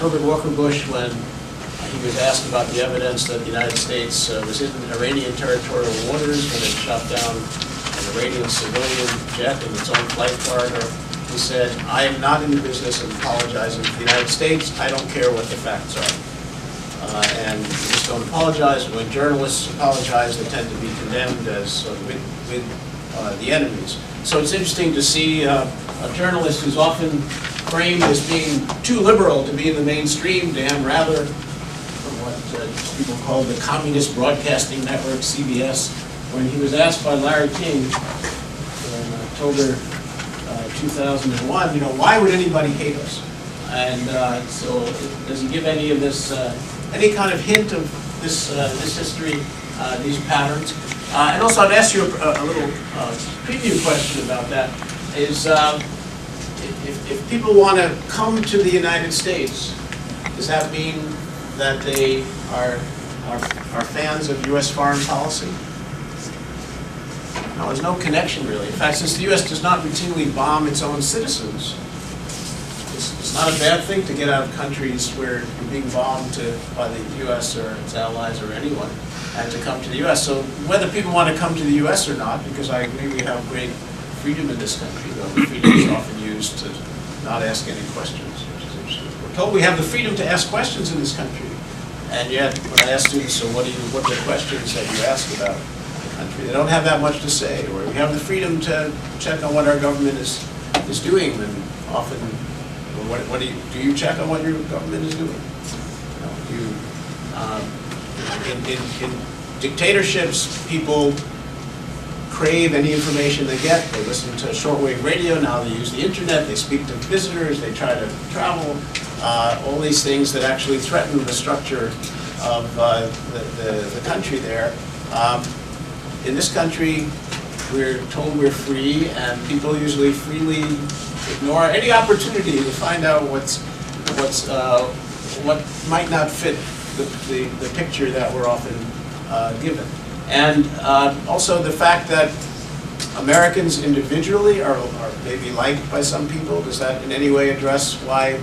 Herbert Walker Bush, when he was asked about the evidence that the United States was in Iranian territorial waters when it shot down an Iranian civilian jet in its own flight corridor, he said, I am not in the business of apologizing to the United States. I don't care what the facts are. And we just don't apologize. When journalists apologize, they tend to be condemned as with the enemies. So it's interesting to see a journalist who's often framed as being too liberal to be in the mainstream, Dan Rather, from what people call the Communist Broadcasting Network, CBS, when he was asked by Larry King in October 2001, you know, why would anybody hate us? And so does he give any of this, any kind of hint of this history, these patterns? And also I'd ask you a little preview question about that, is if people want to come to the United States, does that mean that they are fans of U.S. foreign policy? No, there's no connection really. In fact, since the U.S. does not routinely bomb its own citizens, it's not a bad thing to get out of countries where you're being bombed by the U.S. or its allies or anyone, and to come to the U.S. So whether people want to come to the U.S. or not, because I agree we have great freedom in this country, though the freedom is often used to not ask any questions, which is interesting. We're told we have the freedom to ask questions in this country, and yet when I ask students, so what are the questions that you ask about the country? They don't have that much to say. Or we have the freedom to check on what our government is doing, and often, well, do you check on what your government is doing? In dictatorships, people crave any information they get. They listen to shortwave radio, now they use the internet, they speak to visitors, they try to travel, all these things that actually threaten the structure of the country there. In this country, we're told we're free, and people usually freely ignore any opportunity to find out what's what might not fit the picture that we're often given. And also the fact that Americans individually are maybe liked by some people. Does that in any way address why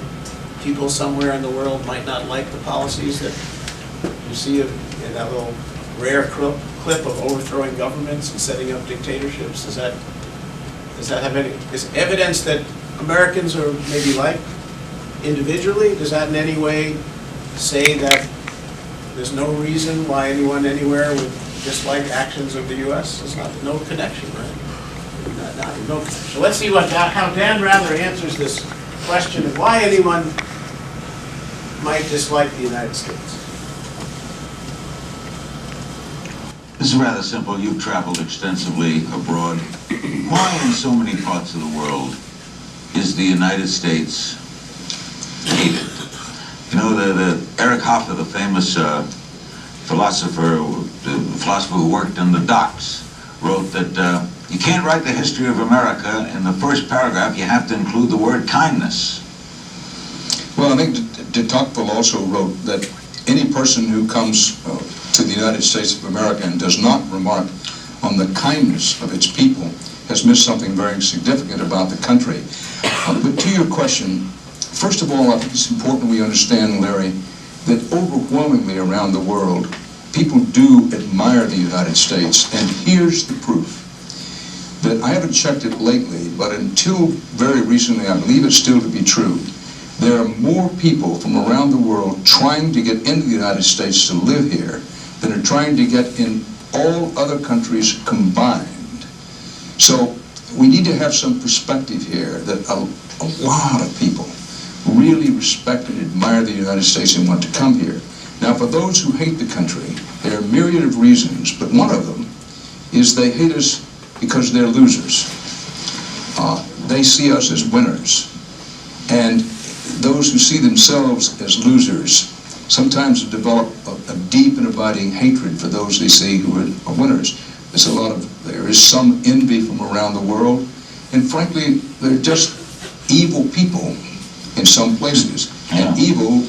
people somewhere in the world might not like the policies that you see in that little rare clip of overthrowing governments and setting up dictatorships? Does that have any, is evidence that Americans are maybe liked individually? Does that in any way say that there's no reason why anyone anywhere would dislike actions of the U.S.? There's no connection, right? No connection. So let's see how Dan Rather answers this question of why anyone might dislike the United States. This is rather simple. You've traveled extensively abroad. Why in so many parts of the world is the United States hated? You know, the Eric Hoffer, the famous philosopher who worked in the docks, wrote that you can't write the history of America in the first paragraph. You have to include the word kindness. Well, I think de Tocqueville also wrote that any person who comes to the United States of America and does not remark on the kindness of its people has missed something very significant about the country. But to your question, first of all, I think it's important we understand, Larry, that overwhelmingly around the world, people do admire the United States. And here's the proof. That I haven't checked it lately, but until very recently, I believe it's still to be true. There are more people from around the world trying to get into the United States to live here than are trying to get in all other countries combined. So we need to have some perspective here that a lot of people really respect and admire the United States and want to come here. Now, for those who hate the country, there are a myriad of reasons, but one of them is they hate us because they're losers. They see us as winners. And those who see themselves as losers sometimes develop a deep and abiding hatred for those they see who are winners. There is some envy from around the world, and frankly, they're just evil people in some places, and evil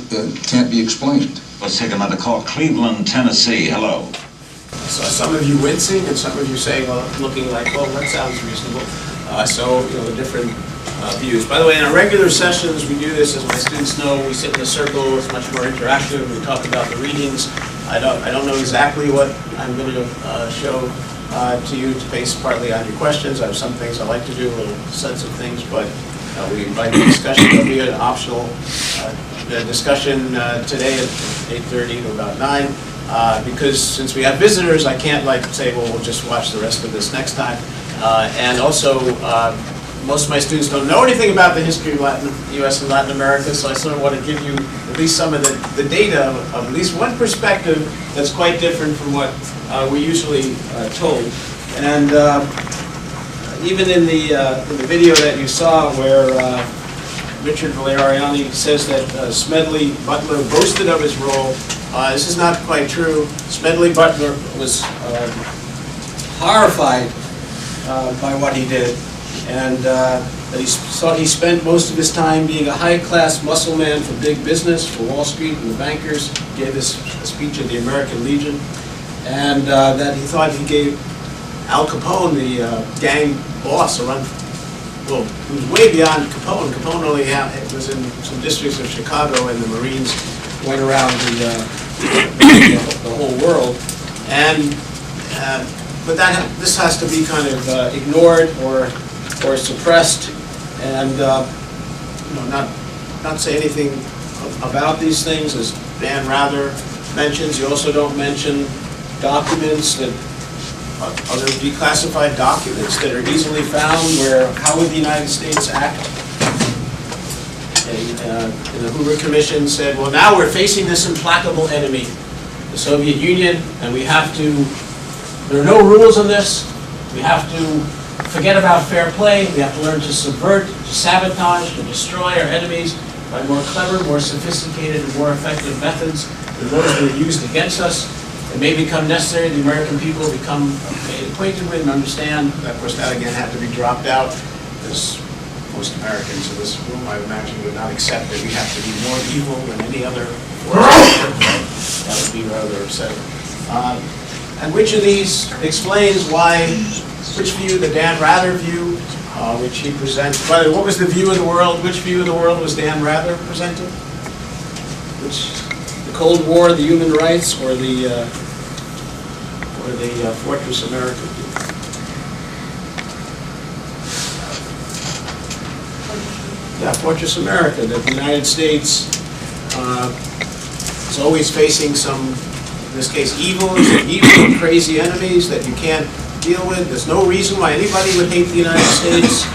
can't be explained. Let's take another call. Cleveland, Tennessee, hello. So some of you wincing and some of you saying, well, looking like, well, that sounds reasonable. So, you know, different views. By the way, in our regular sessions, we do this, as my students know, we sit in a circle, it's much more interactive, we talk about the readings. I don't know exactly what I'm going to show to you based partly on your questions. I have some things I like to do, little sets of things, but we invite the discussion. There'll be an optional discussion today at 8:30 to about 9. Because since we have visitors, I can't say, well, we'll just watch the rest of this next time. And also, most of my students don't know anything about the history of U.S. and Latin America, so I sort of want to give you at least some of the data of at least one perspective that's quite different from what we're usually told. And even in the video that you saw where Richard Valeriani says that Smedley Butler boasted of his role, this is not quite true. Smedley Butler was horrified by what he did, and he spent most of his time being a high-class muscle man for big business, for Wall Street and the bankers. He gave this speech at the American Legion, and that he thought he gave Al Capone, the gang boss, a run. Well, it was way beyond Capone. Capone only was in some districts of Chicago, and the Marines went around the whole world. And but this has to be kind of ignored or suppressed, and not say anything about these things. As Dan Rather mentions, you also don't mention documents that. Other declassified documents that are easily found where how would the United States act? And the Hoover Commission said, well, now we're facing this implacable enemy, the Soviet Union, and we have to, there are no rules on this, we have to forget about fair play, we have to learn to subvert, to sabotage, to destroy our enemies by more clever, more sophisticated, and more effective methods than those that are used against us. It may become necessary the American people become made acquainted with and understand. Of course, that again had to be dropped out. Because most Americans in this room, I imagine, would not accept that we have to be more evil than any other force. That would be rather upsetting. And which of these explains why, which view, the Dan Rather view, which he presents, by the way, what was the view of the world, which view of the world was Dan Rather presenting? Which, the Cold War, the human rights, or the Fortress America view? Yeah, Fortress America, that the United States is always facing some, in this case, evil and crazy enemies that you can't deal with. There's no reason why anybody would hate the United States.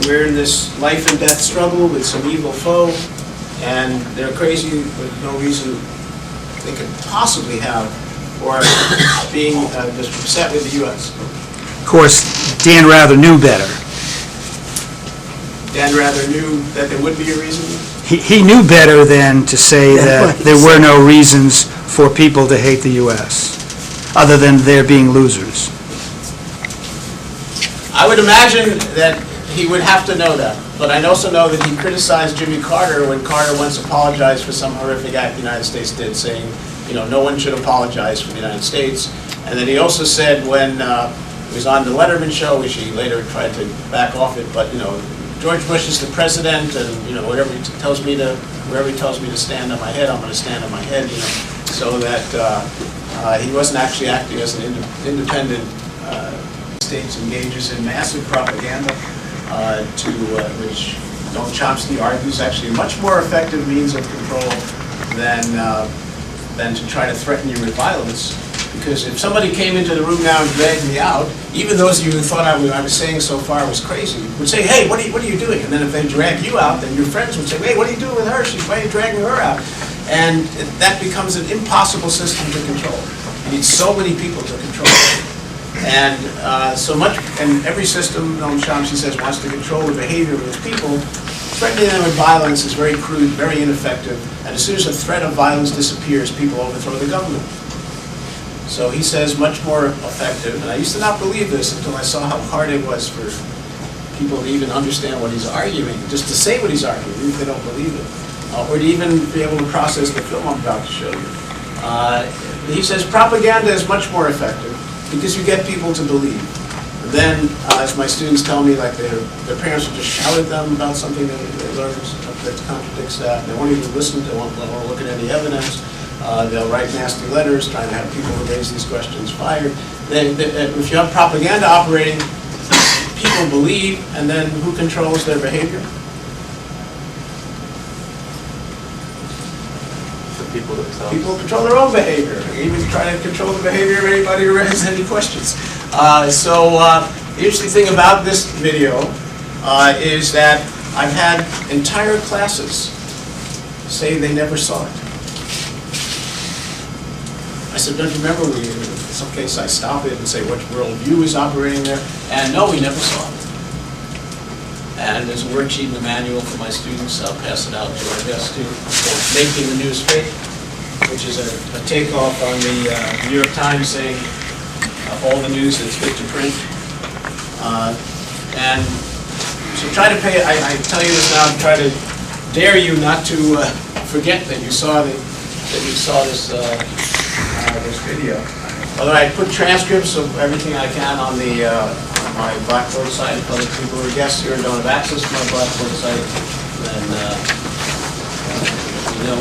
We're in this life and death struggle with some evil foe, and they're crazy with no reason they could possibly have for being just upset with the U.S. Of course, Dan Rather knew better. Dan Rather knew that there would be a reason? He knew better than to say that there were no reasons for people to hate the U.S., other than their being losers. I would imagine that he would have to know that, but I also know that he criticized Jimmy Carter when Carter once apologized for some horrific act the United States did, saying, you know, no one should apologize for the United States. And then he also said when he was on the Letterman show, which he later tried to back off it, but, you know, George Bush is the president, and, you know, wherever he tells me to stand on my head, I'm going to stand on my head, you know, so that he wasn't actually acting as an independent States engages in massive propaganda, which Noam Chomsky argues actually a much more effective means of control than to try to threaten you with violence. Because if somebody came into the room now and dragged me out, even those of you who thought I was saying so far was crazy would say, hey, what are you doing? And then if they drag you out, then your friends would say, hey, what are you doing with her? Why are you dragging her out? And that becomes an impossible system to control. You need so many people to control it. And and every system, Noam Chomsky says, wants to control the behavior of its people. Threatening them with violence is very crude, very ineffective, and as soon as the threat of violence disappears, people overthrow the government. So he says much more effective, and I used to not believe this until I saw how hard it was for people to even understand what he's arguing, just to say what he's arguing, even if they don't believe it, or to even be able to process the film I'm about to show you. He says propaganda is much more effective because you get people to believe. Then, as my students tell me, like their parents will just shout at them about something they learned that contradicts that. They won't even listen. They won't look at any evidence. They'll write nasty letters trying to have people who raise these questions fired. If you have propaganda operating, people believe, and then who controls their behavior? People themselves. People control their own behavior. Even try to control the behavior of anybody who raises any questions. The interesting thing about this video is that I've had entire classes say they never saw it. I said, don't you remember, in some cases I stop it and say, which worldview is operating there? And no, we never saw it. And there's a worksheet in the manual for my students. I'll pass it out to our guests too. It's Making the News Fake, which is a takeoff on the New York Times saying all the news that's fit to print. And so try to pay, I tell you this now, try to dare you not to forget that you saw this video. Although I put transcripts of everything I can on the on my Blackboard site. If other people who are guests here and don't have access to my Blackboard site, then you know.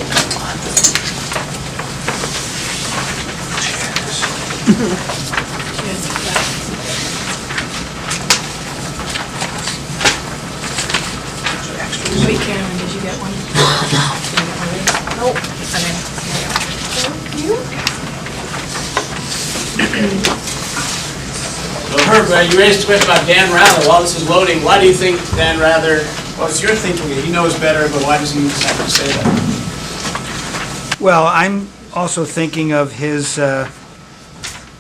Wait, Cameron, did you get one? Nope. So Herb, you raised a question about Dan Rather. While this is loading, why do you think Dan Rather, what's your thinking? He knows better, but why does he have to say that? Well, I'm also thinking of his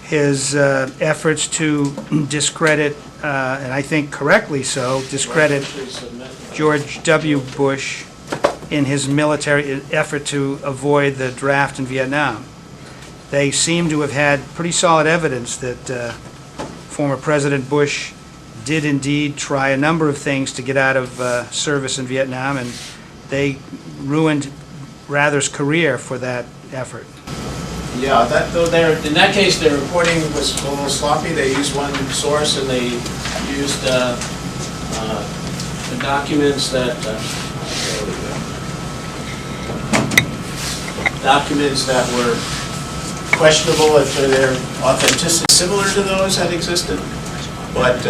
efforts to discredit, and I think correctly so, discredit George W. Bush in his military effort to avoid the draft in Vietnam. They seem to have had pretty solid evidence that former President Bush did indeed try a number of things to get out of service in Vietnam, and they ruined Rather's career for that effort. Yeah, in that case, their reporting was a little sloppy. They used one source, and they used the documents that were questionable if their authenticity similar to those had existed. But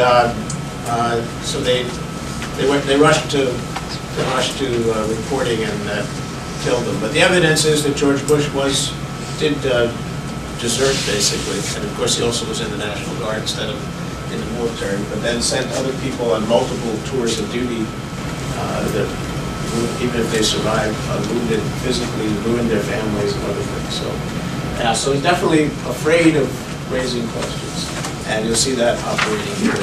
so they rushed to reporting, and that killed them. But the evidence is that George Bush did desert, basically, and of course he also was in the National Guard instead of in the military, but then sent other people on multiple tours of duty that, even if they survived wounded physically, ruined their families and other things. So he's definitely afraid of raising questions, and you'll see that operating here.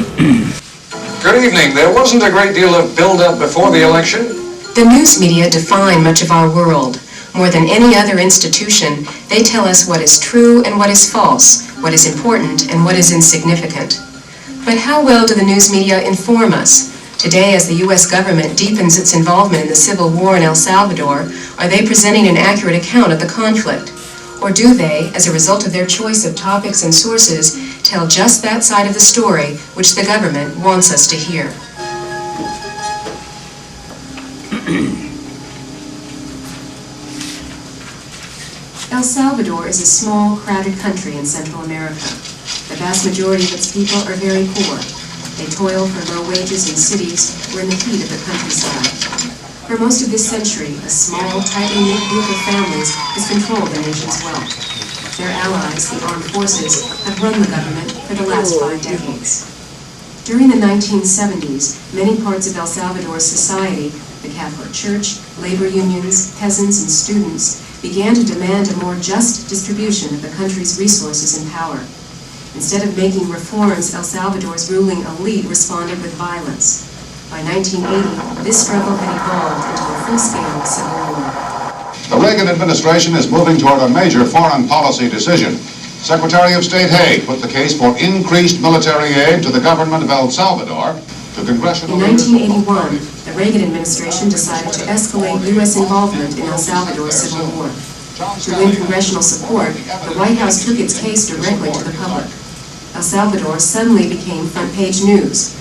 Good evening. There wasn't a great deal of build-up before the election. The news media define much of our world. More than any other institution, they tell us what is true and what is false, what is important and what is insignificant. But how well do the news media inform us? Today, as the U.S. government deepens its involvement in the civil war in El Salvador, are they presenting an accurate account of the conflict? Or do they, as a result of their choice of topics and sources, tell just that side of the story which the government wants us to hear? El Salvador is a small, crowded country in Central America. The vast majority of its people are very poor. They toil for low wages in cities or in the heat of the countryside. For most of this century, a small, tightly knit group of families has controlled the nation's wealth. Their allies, the armed forces, have run the government for the last 5 decades. During the 1970s, many parts of El Salvador's society, the Catholic Church, labor unions, peasants, and students, began to demand a more just distribution of the country's resources and power. Instead of making reforms, El Salvador's ruling elite responded with violence. By 1980, this struggle had evolved into a full-scale civil war. The Reagan administration is moving toward a major foreign policy decision. Secretary of State Haig put the case for increased military aid to the government of El Salvador to congressional In 1981, the Reagan administration decided to escalate U.S. involvement in El Salvador's civil war. To win congressional support, the White House took its case directly to the public. El Salvador suddenly became front-page news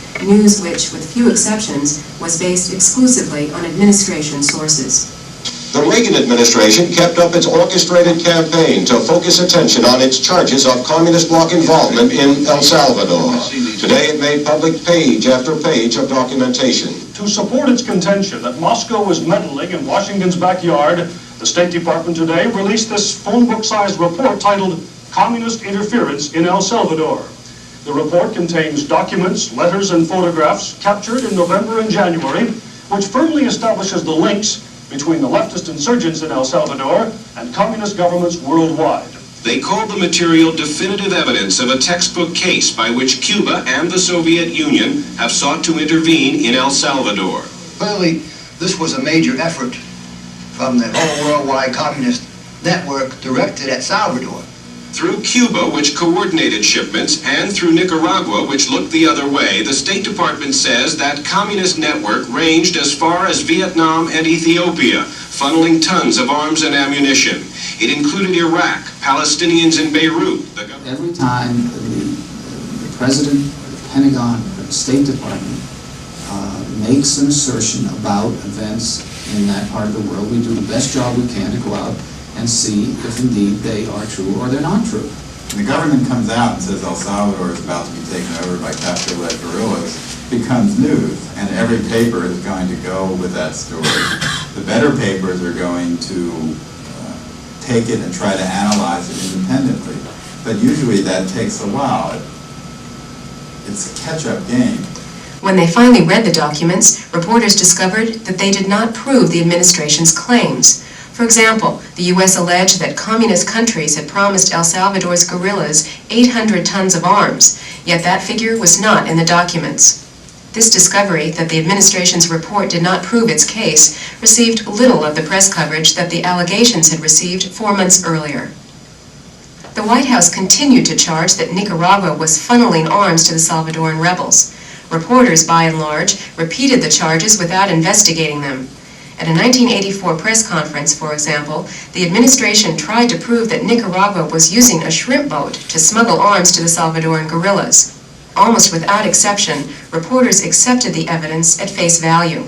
which, with few exceptions, was based exclusively on administration sources. The Reagan administration kept up its orchestrated campaign to focus attention on its charges of communist bloc involvement in El Salvador. Today it made public page after page of documentation. To support its contention that Moscow was meddling in Washington's backyard, the State Department today released this phone book-sized report titled Communist Interference in El Salvador. The report contains documents, letters, and photographs captured in November and January, which firmly establishes the links between the leftist insurgents in El Salvador and communist governments worldwide. They called the material definitive evidence of a textbook case by which Cuba and the Soviet Union have sought to intervene in El Salvador. Clearly, this was a major effort from the whole worldwide communist network directed at Salvador. Through Cuba, which coordinated shipments, and through Nicaragua, which looked the other way, the State Department says that communist network ranged as far as Vietnam and Ethiopia, funneling tons of arms and ammunition. It included Iraq, Palestinians in Beirut. Every time the President, the Pentagon, or the State Department makes an assertion about events in that part of the world, we do the best job we can to go out and see if indeed they are true or they're not true. When the government comes out and says El Salvador is about to be taken over by Castro-led guerrillas, it becomes news, and every paper is going to go with that story. The better papers are going to take it and try to analyze it independently, but usually that takes a while. It's a catch-up game. When they finally read the documents, reporters discovered that they did not prove the administration's claims. For example, the U.S. alleged that communist countries had promised El Salvador's guerrillas 800 tons of arms, yet that figure was not in the documents. This discovery, that the administration's report did not prove its case, received little of the press coverage that the allegations had received 4 months earlier. The White House continued to charge that Nicaragua was funneling arms to the Salvadoran rebels. Reporters, by and large, repeated the charges without investigating them. At a 1984 press conference, for example, the administration tried to prove that Nicaragua was using a shrimp boat to smuggle arms to the Salvadoran guerrillas. Almost without exception, reporters accepted the evidence at face value.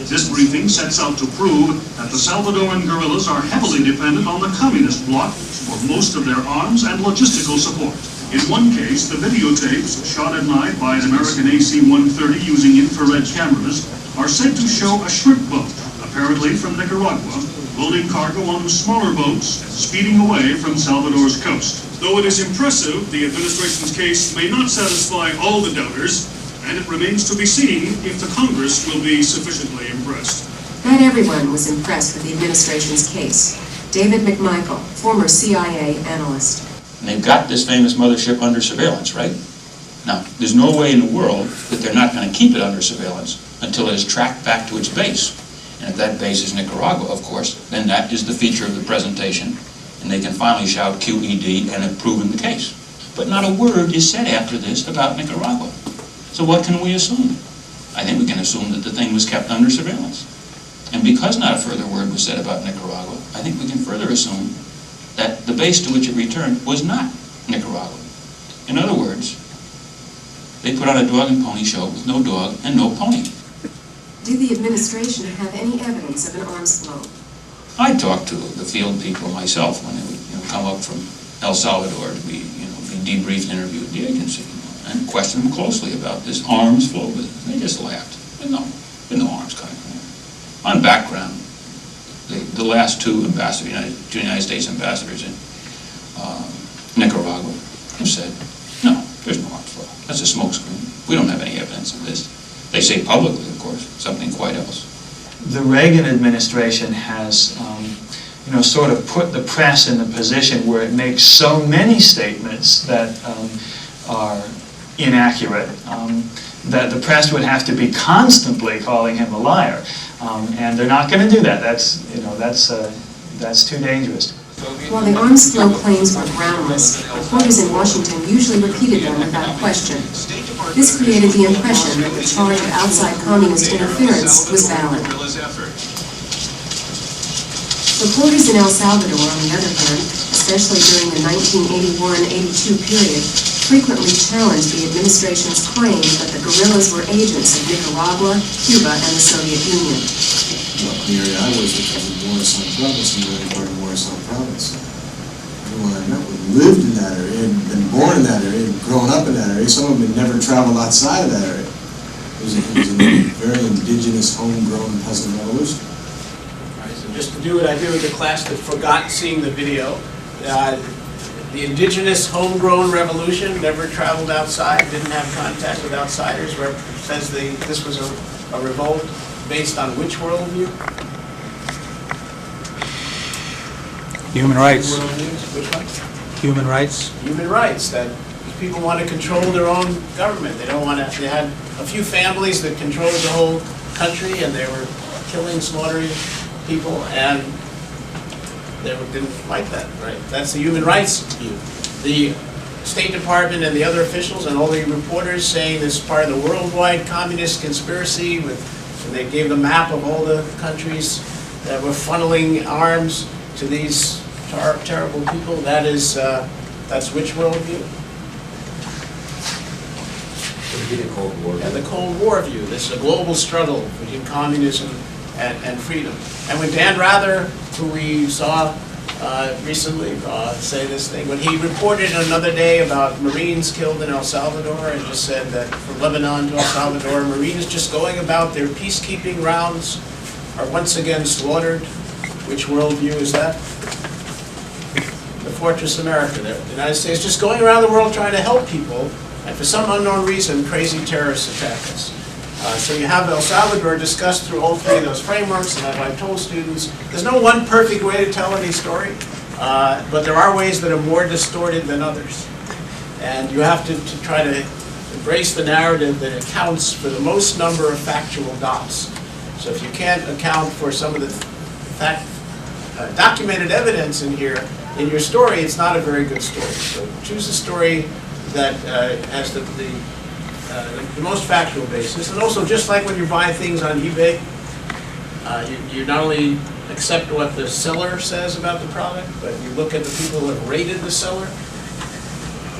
This briefing sets out to prove that the Salvadoran guerrillas are heavily dependent on the communist bloc for most of their arms and logistical support. In one case, the videotapes, shot at night by an American AC-130 using infrared cameras, are said to show a shrimp boat, apparently from Nicaragua, loading cargo onto smaller boats, speeding away from Salvador's coast. Though it is impressive, the administration's case may not satisfy all the doubters, and it remains to be seen if the Congress will be sufficiently impressed. Not everyone was impressed with the administration's case. David McMichael, former CIA analyst. And they've got this famous mothership under surveillance, right? Now, there's no way in the world that they're not going to keep it under surveillance until it is tracked back to its base. And if that base is Nicaragua, of course, then that is the feature of the presentation, and they can finally shout QED and have proven the case. But not a word is said after this about Nicaragua. So what can we assume? I think we can assume that the thing was kept under surveillance. And because not a further word was said about Nicaragua, I think we can further assume that the base to which it returned was not Nicaragua. In other words, they put on a dog and pony show with no dog and no pony. Did the administration have any evidence of an arms flow? I talked to the field people myself when they would come up from El Salvador to be debriefed and interviewed at the agency, and questioned them closely about this arms flow business. They just laughed. There's no arms coming from there. On background, the last two United States ambassadors in Nicaragua have said, no, there's no arms flow. That's a smokescreen. We don't have any evidence of this. They say publicly, of course, something quite else. The Reagan administration has, sort of put the press in a position where it makes so many statements that are inaccurate that the press would have to be constantly calling him a liar, and they're not going to do that. That's too dangerous. While the arms flow claims were groundless, reporters in Washington usually repeated them without question. This created the impression that the charge of outside communist interference was valid. Reporters in El Salvador, on the other hand, especially during the 1981-82 period, frequently challenged the administration's claim that the guerrillas were agents of Nicaragua, Cuba, and the Soviet Union. Well, the area I was in was in Morisson Province, and the part of Morisson Province. Everyone I met with lived in that area, had been born in that area, grown up in that area. Some of them had never traveled outside of that area. It was a very indigenous, homegrown peasant revolution. Just to do what I did with the class that forgot seeing the video, the indigenous homegrown revolution never traveled outside, didn't have contact with outsiders, says this was a revolt based on which worldview? Human rights. Which one? Human rights. Human rights, that people want to control their own government. They don't want to, they had a few families that controlled the whole country, and they were killing, slaughtering people, and they didn't like that, right? That's the human rights view. The State Department and the other officials and all the reporters saying this is part of the worldwide communist conspiracy, and they gave the map of all the countries that were funneling arms to these terrible people. That's which worldview? The Cold War. And the Cold War view. This is a global struggle between communism and freedom. And when Dan Rather, who we saw recently say this thing, when he reported another day about Marines killed in El Salvador, and just said that from Lebanon to El Salvador, Marines just going about their peacekeeping rounds are once again slaughtered. Which worldview is that? The Fortress America. The United States just going around the world trying to help people, and for some unknown reason, crazy terrorists attack us. So you have El Salvador discussed through all three of those frameworks, and I've told students, there's no one perfect way to tell any story, but there are ways that are more distorted than others. And you have to try to embrace the narrative that accounts for the most number of factual dots. So if you can't account for some of the documented evidence in here, in your story, it's not a very good story. So choose a story that has the the most factual basis. And also, just like when you buy things on eBay, you not only accept what the seller says about the product, but you look at the people who have rated the seller.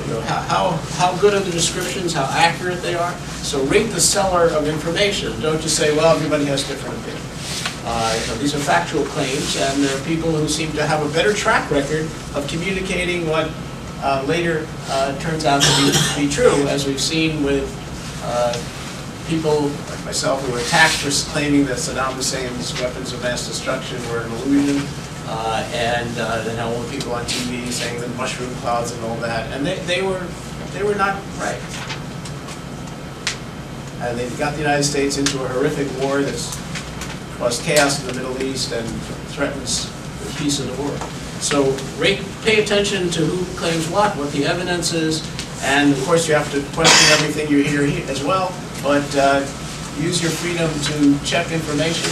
You know, how good are the descriptions, how accurate they are. So rate the seller of information. Don't just say, well, everybody has different opinions. You know, these are factual claims, and there are people who seem to have a better track record of communicating what later turns out to be true, as we've seen with people like myself who were attacked for claiming that Saddam Hussein's weapons of mass destruction were an illusion, and then all the people on TV saying the mushroom clouds and all that, and they were not right. And they got the United States into a horrific war that's caused chaos in the Middle East and threatens the peace of the world. So pay attention to who claims what the evidence is, and of course you have to question everything you hear as well, but use your freedom to check information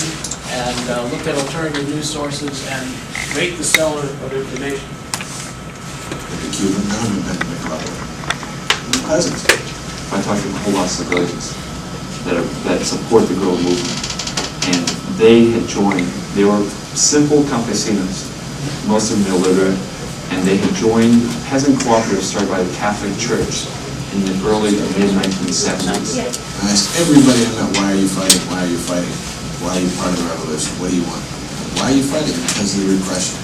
and look at alternative news sources and rate the seller of information. The Cuban government and Nicaragua. The present. I talked to a whole lot of civilians that support the guerrilla movement, and they had joined. They were simple campesinos, most of them illiterate, and they had joined peasant cooperatives started by the Catholic Church in the early to mid-1970s. I asked everybody I met, why are you fighting? Why are you fighting? Why are you part of the revolution? What do you want? Why are you fighting? Because of the repression,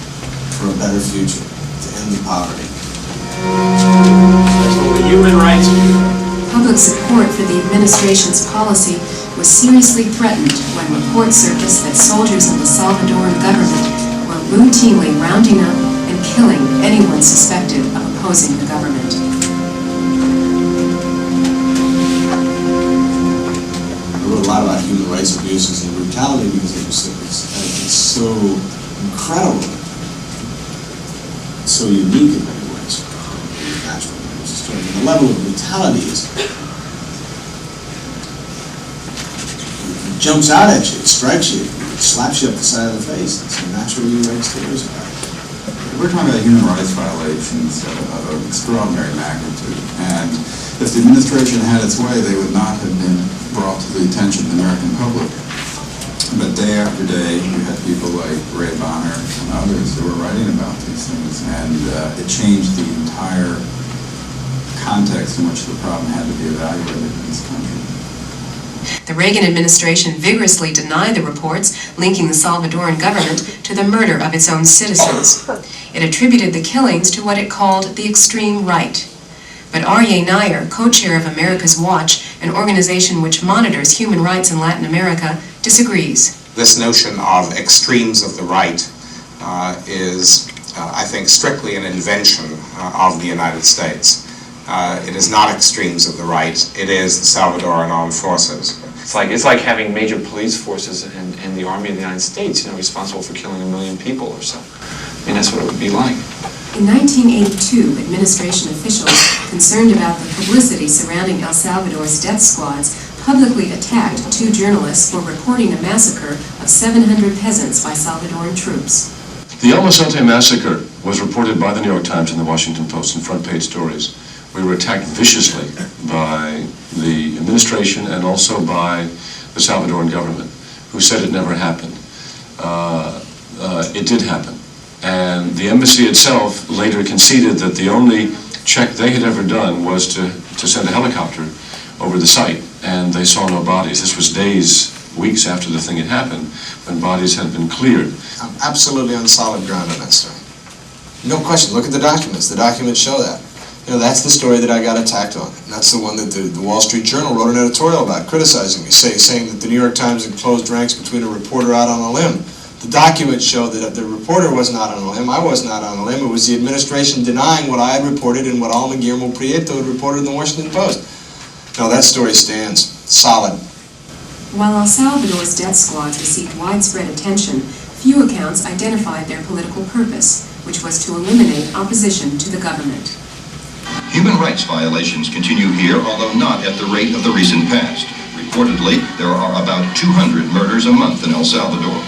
for a better future, to end the poverty. That's what the human rights do. Public support for the administration's policy was seriously threatened when reports surfaced that soldiers of the Salvadoran government were routinely rounding up and killing anyone suspected of opposing the government. I wrote a lot about human rights abuses and brutality because it's so incredible, it's so unique in many ways. Natural. The level of brutality is, it jumps out at you, it strikes you, it slaps you up the side of the face. It's a natural human rights stories about it. We're talking about human rights violations of extraordinary magnitude, and if the administration had its way, they would not have been brought to the attention of the American public. But day after day, you had people like Ray Bonner and others who were writing about these things, and it changed the entire context in which the problem had to be evaluated in this country. The Reagan administration vigorously denied the reports linking the Salvadoran government to the murder of its own citizens. It attributed the killings to what it called the extreme right. But Aryeh Nair, co-chair of America's Watch, an organization which monitors human rights in Latin America, disagrees. This notion of extremes of the right is, I think, strictly an invention of the United States. It is not extremes of the right, it is the Salvadoran armed forces. It's like having major police forces and the Army of the United States, responsible for killing 1 million people or so. I mean, that's what it would be like. In 1982, administration officials concerned about the publicity surrounding El Salvador's death squads publicly attacked 2 journalists for reporting a massacre of 700 peasants by Salvadoran troops. The El Mozote massacre was reported by the New York Times and the Washington Post in front-page stories. We were attacked viciously by the administration and also by the Salvadoran government, who said it never happened. It did happen. And the embassy itself later conceded that the only check they had ever done was to send a helicopter over the site, and they saw no bodies. This was days, weeks after the thing had happened, when bodies had been cleared. I'm absolutely on solid ground on that story. No question, look at the documents. The documents show that. That's the story that I got attacked on. And that's the one that the Wall Street Journal wrote an editorial about, criticizing me, saying that the New York Times had closed ranks between a reporter out on a limb. The documents show that the reporter was not on a limb, I was not on a limb. It was the administration denying what I had reported and what Alma Guillermo Prieto had reported in the Washington Post. No, that story stands. Solid. While El Salvador's death squads received widespread attention, few accounts identified their political purpose, which was to eliminate opposition to the government. Human rights violations continue here, although not at the rate of the recent past. Reportedly, there are about 200 murders a month in El Salvador.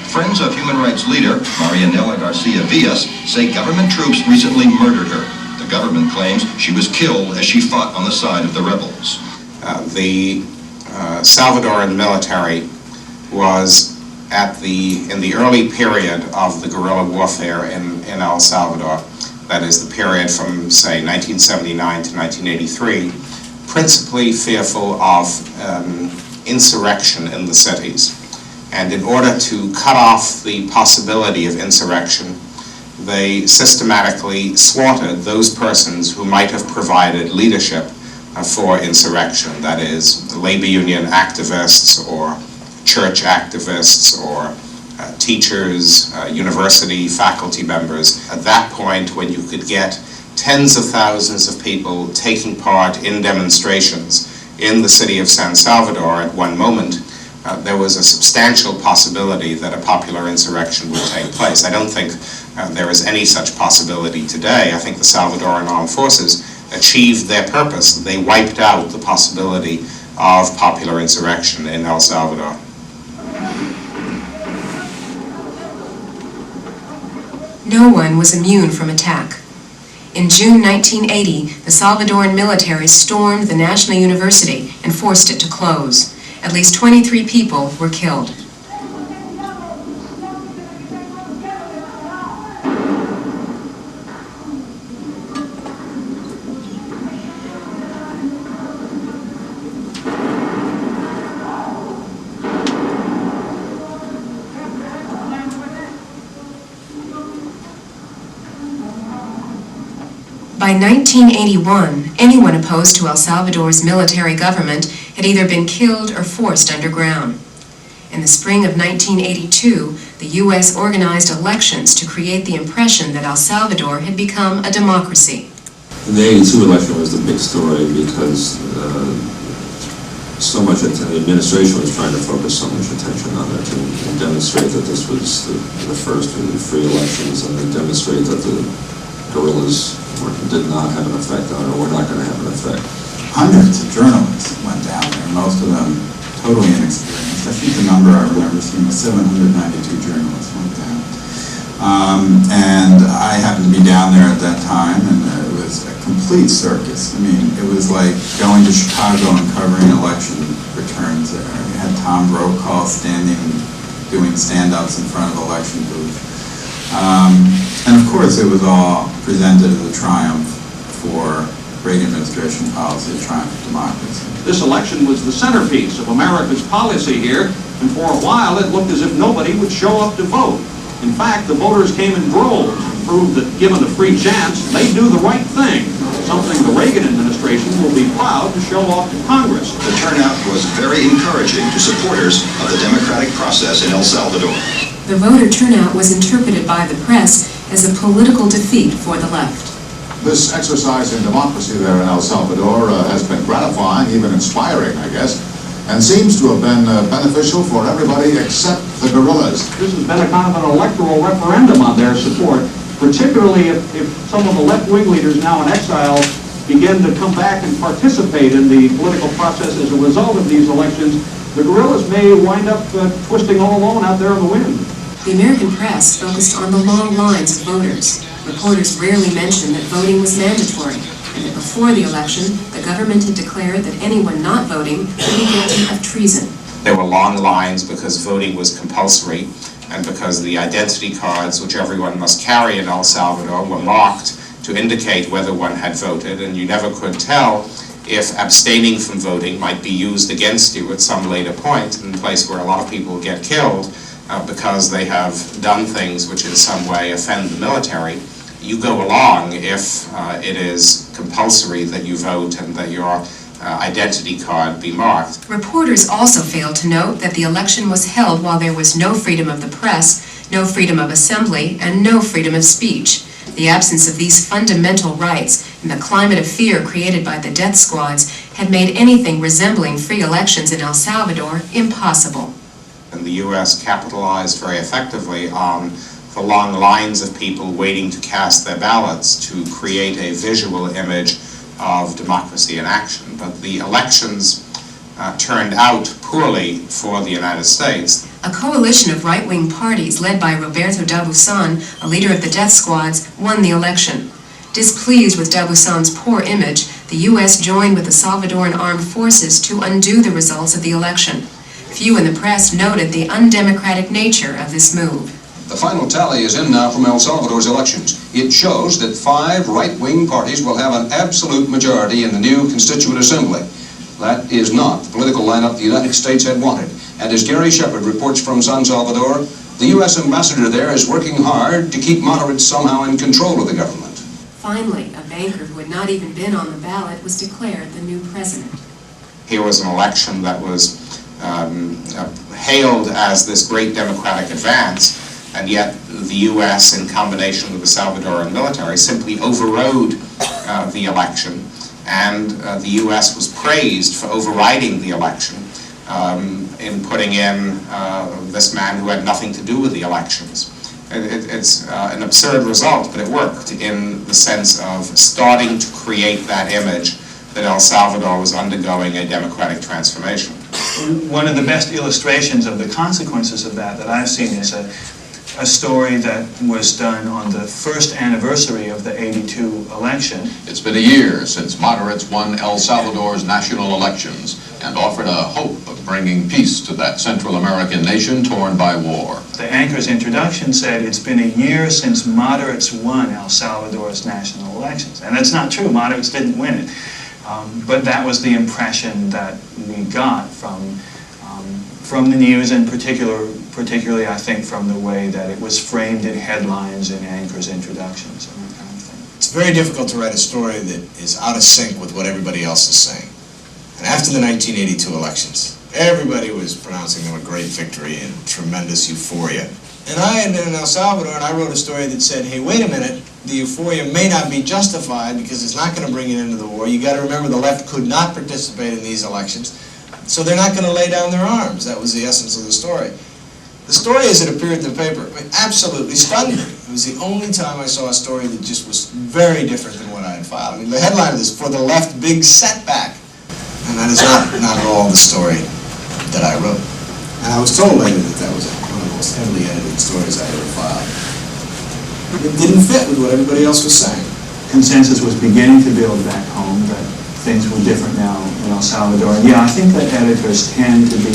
Friends of human rights leader Marianela Garcia Villas say government troops recently murdered her. The government claims she was killed as she fought on the side of the rebels. The Salvadoran military was in the early period of the guerrilla warfare in El Salvador, that is the period from, say, 1979 to 1983, principally fearful of insurrection in the cities. And in order to cut off the possibility of insurrection, they systematically slaughtered those persons who might have provided leadership for insurrection, that is, labor union activists or church activists or teachers, university faculty members. At that point, when you could get tens of thousands of people taking part in demonstrations in the city of San Salvador at one moment, there was a substantial possibility that a popular insurrection would take place. I don't think there is any such possibility today. I think the Salvadoran armed forces achieved their purpose. They wiped out the possibility of popular insurrection in El Salvador. No one was immune from attack. In June 1980, the Salvadoran military stormed the National University and forced it to close. At least 23 people were killed. By 1981, anyone opposed to El Salvador's military government had either been killed or forced underground. In the spring of 1982, the U.S. organized elections to create the impression that El Salvador had become a democracy. The 82 election was the big story because so much the administration was trying to focus so much attention on it and demonstrate that this was the first of the free elections and demonstrate that the guerrillas did not have an effect on it, or were not going to have an effect. Hundreds of journalists went down there, most of them totally inexperienced. I think the number I remember seeing was 792 journalists went down. And I happened to be down there at that time, and it was a complete circus. I mean, it was like going to Chicago and covering election returns there. You had Tom Brokaw doing stand-ups in front of the election booth. And of course, it was all presented as a triumph for Reagan administration policy, a triumph of democracy. This election was the centerpiece of America's policy here, and for a while it looked as if nobody would show up to vote. In fact, the voters came in droves and proved that given a free chance, they'd do the right thing, something the Reagan administration will be proud to show off to Congress. The turnout was very encouraging to supporters of the democratic process in El Salvador. The voter turnout was interpreted by the press as a political defeat for the left. This exercise in democracy there in El Salvador has been gratifying, even inspiring, I guess, and seems to have been beneficial for everybody except the guerrillas. This has been a kind of an electoral referendum on their support, particularly if some of the left-wing leaders now in exile begin to come back and participate in the political process as a result of these elections. The guerrillas may wind up twisting all alone out there in the wind. The American press focused on the long lines of voters. Reporters rarely mentioned that voting was mandatory, and that before the election, the government had declared that anyone not voting would be guilty of treason. There were long lines because voting was compulsory, and because the identity cards, which everyone must carry in El Salvador, were marked to indicate whether one had voted, and you never could tell if abstaining from voting might be used against you at some later point, in a place where a lot of people get killed because they have done things which in some way offend the military. You go along if it is compulsory that you vote and that your identity card be marked. Reporters also failed to note that the election was held while there was no freedom of the press, no freedom of assembly, and no freedom of speech. The absence of these fundamental rights and the climate of fear created by the death squads had made anything resembling free elections in El Salvador impossible. And the U.S. capitalized very effectively on the long lines of people waiting to cast their ballots to create a visual image of democracy in action. But the elections turned out poorly for the United States. A coalition of right-wing parties led by Roberto D'Abusan, a leader of the death squads, won the election. Displeased with D'Abusan's poor image, The U.S. joined with the Salvadoran armed forces to undo the results of the election. Few in the press noted the undemocratic nature of this move. The final tally is in now from El Salvador's elections. It shows that 5 right-wing parties will have an absolute majority in the new Constituent Assembly. That is not the political lineup the United States had wanted. And as Gary Shepard reports from San Salvador, the U.S. ambassador there is working hard to keep moderates somehow in control of the government. Finally, a banker who had not even been on the ballot was declared the new president. Here was an election that was hailed as this great democratic advance, and yet the U.S., in combination with the Salvadoran military, simply overrode the election, and the U.S. was praised for overriding the election in putting in this man who had nothing to do with the elections. It's an absurd result, but it worked in the sense of starting to create that image that El Salvador was undergoing a democratic transformation. One of the best illustrations of the consequences of that I've seen is a story that was done on the first anniversary of the '82 election. It's been a year since moderates won El Salvador's national elections and offered a hope of bringing peace to that Central American nation torn by war. The anchor's introduction said it's been a year since moderates won El Salvador's national elections. And that's not true. Moderates didn't win it. But that was the impression that we got from the news, and particularly I think from the way that it was framed in headlines in anchors' introductions and that kind of thing. It's very difficult to write a story that is out of sync with what everybody else is saying. And after the 1982 elections, everybody was pronouncing them a great victory and tremendous euphoria. And I had been in El Salvador, and I wrote a story that said, hey, wait a minute, the euphoria may not be justified because it's not going to bring an end to the war. You got to remember the left could not participate in these elections, so they're not going to lay down their arms. That was the essence of the story. The story as it appeared in the paper, absolutely stunned me. It was the only time I saw a story that just was very different than what I had filed. I mean, the headline of this, "For the Left, Big Setback." And that is not at all the story that I wrote. And I was told later that that was one of the most heavily edited stories I ever filed. It didn't fit with what everybody else was saying. Consensus was beginning to build back home that things were different now in El Salvador. And yeah, I think that editors tend to be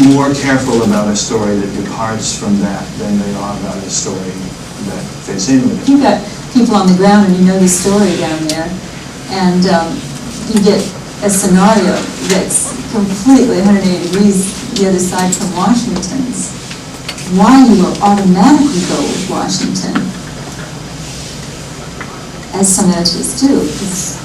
more careful about a story that departs from that than they are about a story that fits in with it. You've got people on the ground and you know the story down there, and you get a scenario that's completely 180 degrees the other side from Washington's. Why you will automatically go with Washington, as some editors do, is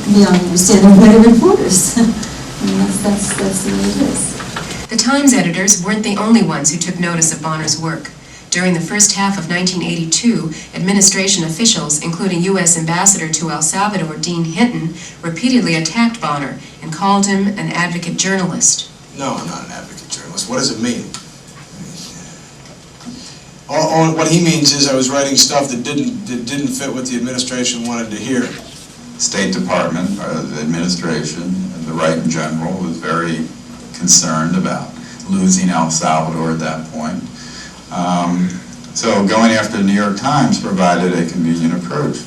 beyond understanding by the reporters. I mean, that's the way it is. The Times editors weren't the only ones who took notice of Bonner's work. During the first half of 1982, administration officials, including U.S. Ambassador to El Salvador, Dean Hinton, repeatedly attacked Bonner and called him an advocate journalist. No, I'm not an advocate journalist. What does it mean? What he means is I was writing stuff that didn't fit what the administration wanted to hear. State Department, or the administration, and the right in general was very concerned about losing El Salvador at that point. So going after the New York Times provided a convenient approach.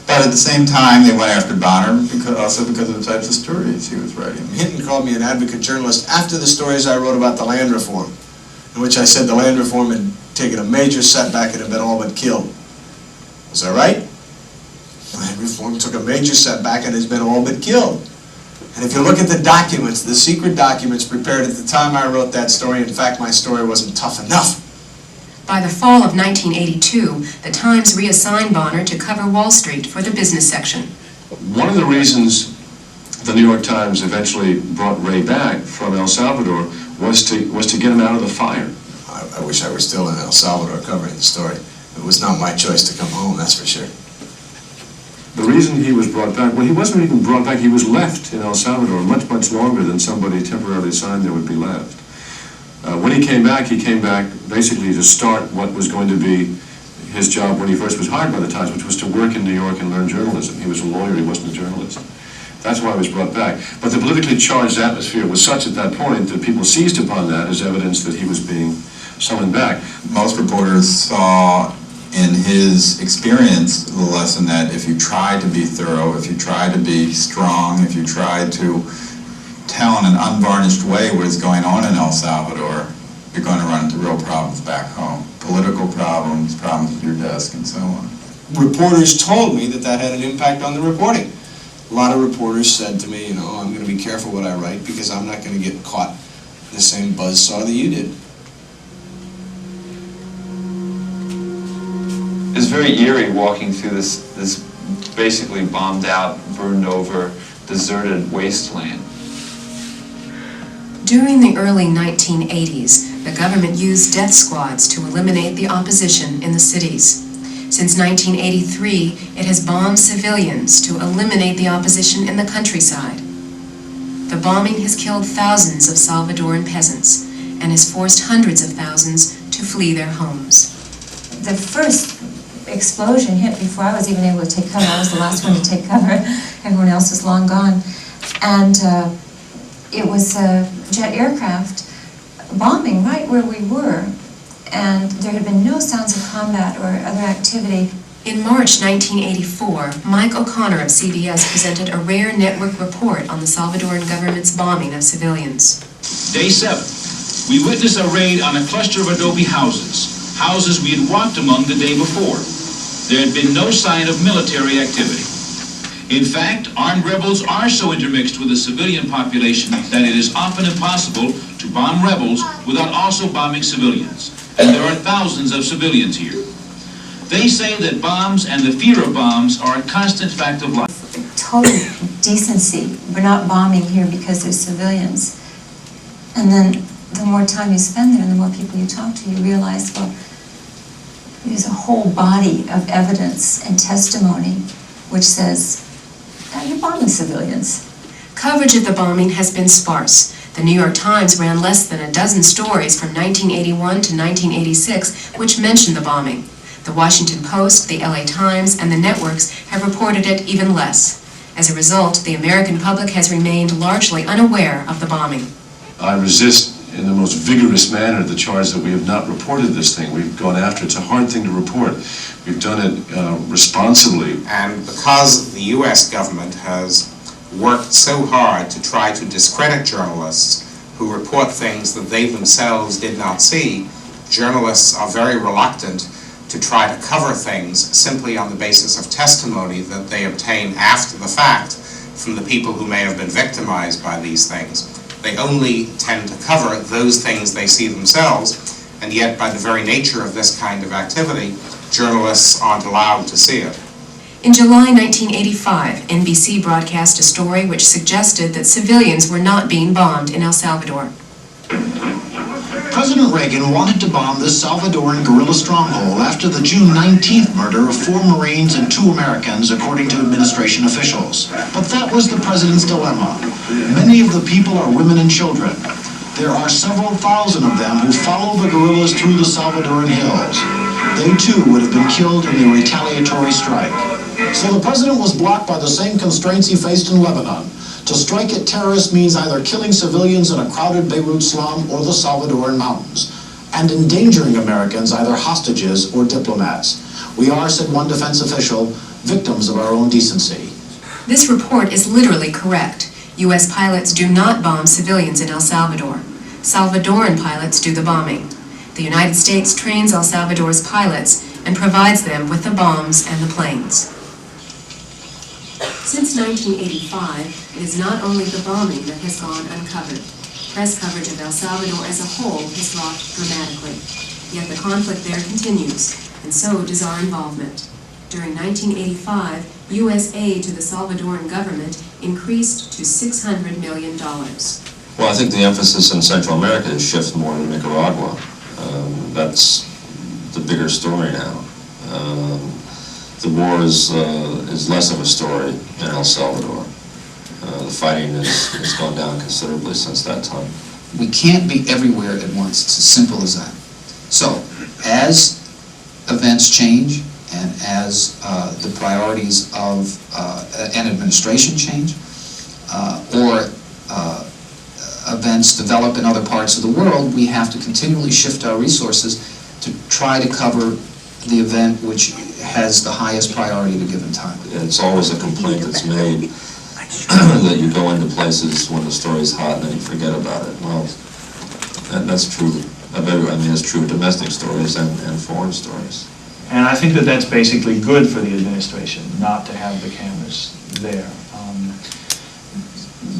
But at the same time, they went after Bonner also because of the types of stories he was writing. Hinton called me an advocate journalist after the stories I wrote about the land reform, in which I said the land reform had taken a major setback and had been all but killed. Was that right? Land reform took a major setback and has been all but killed. And if you look at the documents, the secret documents prepared at the time I wrote that story, in fact, my story wasn't tough enough. By the fall of 1982, the Times reassigned Bonner to cover Wall Street for the business section. One of the reasons the New York Times eventually brought Ray back from El Salvador was to get him out of the fire. I wish I were still in El Salvador covering the story. It was not my choice to come home, that's for sure. The reason he was brought back, well, he wasn't even brought back, he was left in El Salvador much, much longer than somebody temporarily assigned there would be left. When he came back basically to start what was going to be his job when he first was hired by the Times, which was to work in New York and learn journalism. He was a lawyer, he wasn't a journalist. That's why he was brought back. But the politically charged atmosphere was such at that point that people seized upon that as evidence that he was being summoned back. Most reporters saw in his experience the lesson that if you try to be thorough, if you try to be strong, if you try to tell in an unvarnished way what's going on in El Salvador, you're going to run into real problems back home. Political problems, problems with your desk, and so on. Reporters told me that that had an impact on the reporting. A lot of reporters said to me, I'm going to be careful what I write because I'm not going to get caught in the same buzzsaw that you did. It's very eerie walking through this basically bombed out, burned over, deserted wasteland. During the early 1980s, the government used death squads to eliminate the opposition in the cities. Since 1983, it has bombed civilians to eliminate the opposition in the countryside. The bombing has killed thousands of Salvadoran peasants and has forced hundreds of thousands to flee their homes. The first explosion hit before I was even able to take cover. I was the last one to take cover. Everyone else was long gone. And it was a jet aircraft bombing right where we were. And there had been no sounds of combat or other activity. In March 1984, Mike O'Connor of CBS presented a rare network report on the Salvadoran government's bombing of civilians. Day 7, we witnessed a raid on a cluster of adobe houses, houses we had walked among the day before. There had been no sign of military activity. In fact, armed rebels are so intermixed with the civilian population that it is often impossible to bomb rebels without also bombing civilians. And there are thousands of civilians here. They say that bombs and the fear of bombs are a constant fact of life. Total decency. We're not bombing here because there's civilians. And then the more time you spend there and the more people you talk to, you realize, well, there's a whole body of evidence and testimony which says, you're bombing civilians. Coverage of the bombing has been sparse. The New York Times ran less than a dozen stories from 1981 to 1986 which mentioned the bombing. The Washington Post, the LA Times, and the networks have reported it even less. As a result, the American public has remained largely unaware of the bombing. I resist in the most vigorous manner the charge that we have not reported this thing. We've gone after it. It's a hard thing to report. We've done it responsibly. And because the U.S. government has worked so hard to try to discredit journalists who report things that they themselves did not see, journalists are very reluctant to try to cover things simply on the basis of testimony that they obtain after the fact from the people who may have been victimized by these things. They only tend to cover those things they see themselves, and yet by the very nature of this kind of activity, journalists aren't allowed to see it. In July 1985, NBC broadcast a story which suggested that civilians were not being bombed in El Salvador. President Reagan wanted to bomb this Salvadoran guerrilla stronghold after the June 19th murder of 4 Marines and 2 Americans, according to administration officials. But that was the president's dilemma. Many of the people are women and children. There are several thousand of them who follow the guerrillas through the Salvadoran hills. They too would have been killed in the retaliatory strike. So the president was blocked by the same constraints he faced in Lebanon. To strike at terrorists means either killing civilians in a crowded Beirut slum or the Salvadoran mountains, and endangering Americans, either hostages or diplomats. We are, said one defense official, victims of our own decency. This report is literally correct. U.S. pilots do not bomb civilians in El Salvador. Salvadoran pilots do the bombing. The United States trains El Salvador's pilots and provides them with the bombs and the planes. Since 1985, it is not only the bombing that has gone uncovered. Press coverage of El Salvador as a whole has dropped dramatically. Yet the conflict there continues, and so does our involvement. During 1985, U.S. aid to the Salvadoran government increased to $600 million. Well, I think the emphasis in Central America has shifted more to Nicaragua. That's the bigger story now. The war is less of a story in El Salvador. The fighting has gone down considerably since that time. We can't be everywhere at once. It's as simple as that. So, as events change and as the priorities of an administration change, or events develop in other parts of the world, we have to continually shift our resources to try to cover the event which has the highest priority at a given time. It's always a complaint that's made that you go into places when the story's hot and then you forget about it. Well, that's true. I mean, it's true of domestic stories and foreign stories. And I think that that's basically good for the administration, not to have the cameras there.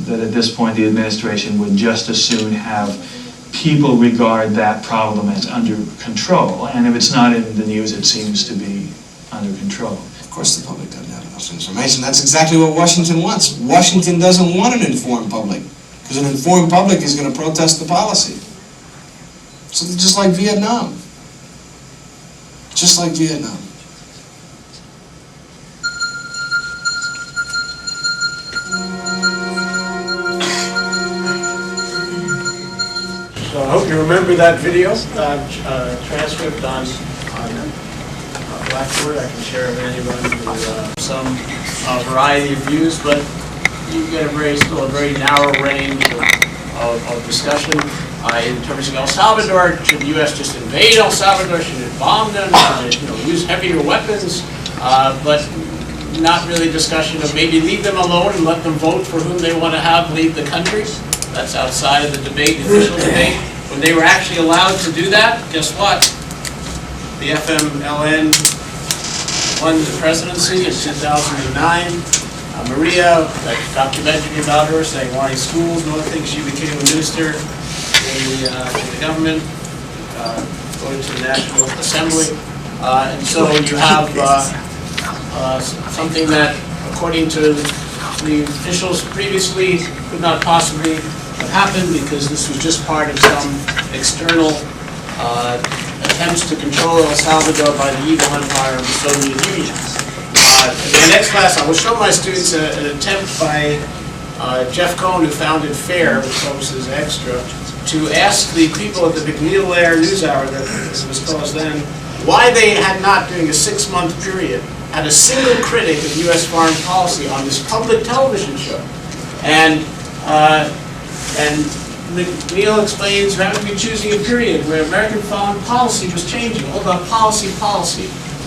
That at this point the administration would just as soon have people regard that problem as under control, and if it's not in the news, it seems to be under control. Of course the public doesn't have enough information. That's exactly what Washington wants. Washington doesn't want an informed public, because an informed public is going to protest the policy. So they're just like Vietnam. Just like Vietnam. So I hope you remember that video, transcript on Blackboard. I can share it with anyone with some variety of views, but you get still a very narrow range of discussion. In terms of El Salvador, should the U.S. just invade El Salvador? Should it bomb them? Should it use heavier weapons? But not really discussion of maybe leave them alone and let them vote for whom they want to have leave the country. That's outside of the debate, the official debate. When they were actually allowed to do that, guess what? The FMLN won the presidency in 2009. Maria, that documentary about her saying why schools, no one thinks she became a minister in the government, going to the National Assembly. And so you have something that, according to the officials previously, could not possibly have happened because this was just part of some external attempts to control El Salvador by the evil empire of the Soviet Union. In the next class, I will show my students an attempt by Jeff Cohn, who founded FAIR, which publishes Extra, to ask the people at the McNeil Air News Hour, that it was called then, why they had not, during a 6-month period, had a single critic of U.S. foreign policy on this public television show. And McNeil explains you have to be choosing a period where American foreign policy was changing, all about policy.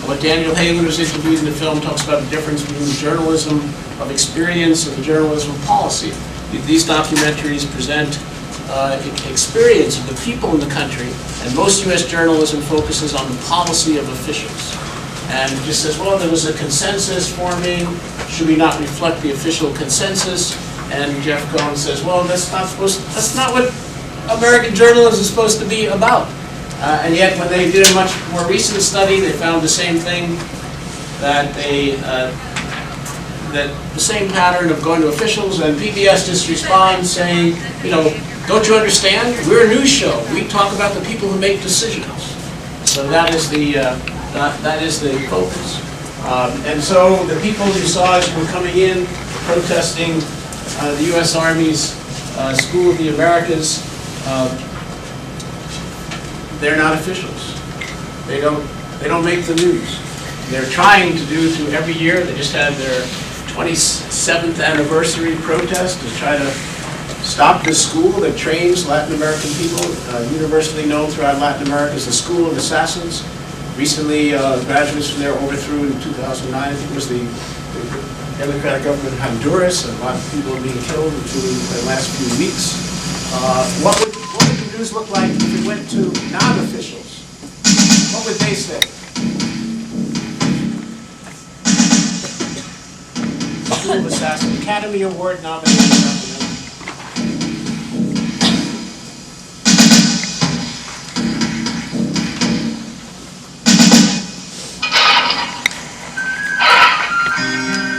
What Daniel Halen, who's interviewed in the film, talks about the difference between the journalism of experience and the journalism of policy. These documentaries present experience of the people in the country, and most U.S. journalism focuses on the policy of officials. And it just says, well, there was a consensus forming, should we not reflect the official consensus? And Jeff Cohn says, well, that's not what American journalism is supposed to be about. And yet, when they did a much more recent study, they found the same thing, that the same pattern of going to officials, and PBS just responds saying, don't you understand? We're a news show. We talk about the people who make decisions. So that is the focus. And so the people you saw as were coming in, protesting the U.S. Army's School of the Americas, they're not officials. They don't make the news. They're trying to do through every year. They just had their 27th anniversary protest to try to stop this school that trains Latin American people, universally known throughout Latin America as the School of Assassins. Recently, graduates from there overthrew in 2009, I think it was the Democratic government of Honduras, and a lot of people are being killed, including the last few weeks. What would the news look like if it went to non-officials? What would they say? School of Assassins, Academy Award nomination.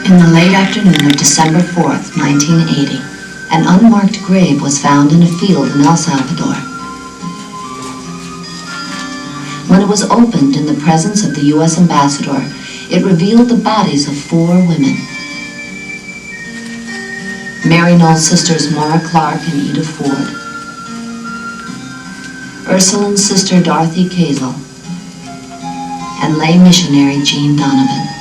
In the late afternoon of December 4th, 1980, an unmarked grave was found in a field in El Salvador. When it was opened in the presence of the U.S. ambassador, it revealed the bodies of 4 women. Mary Knoll's sisters Maura Clark and Ida Ford, Ursuline's sister Dorothy Kazel, and lay missionary Jean Donovan.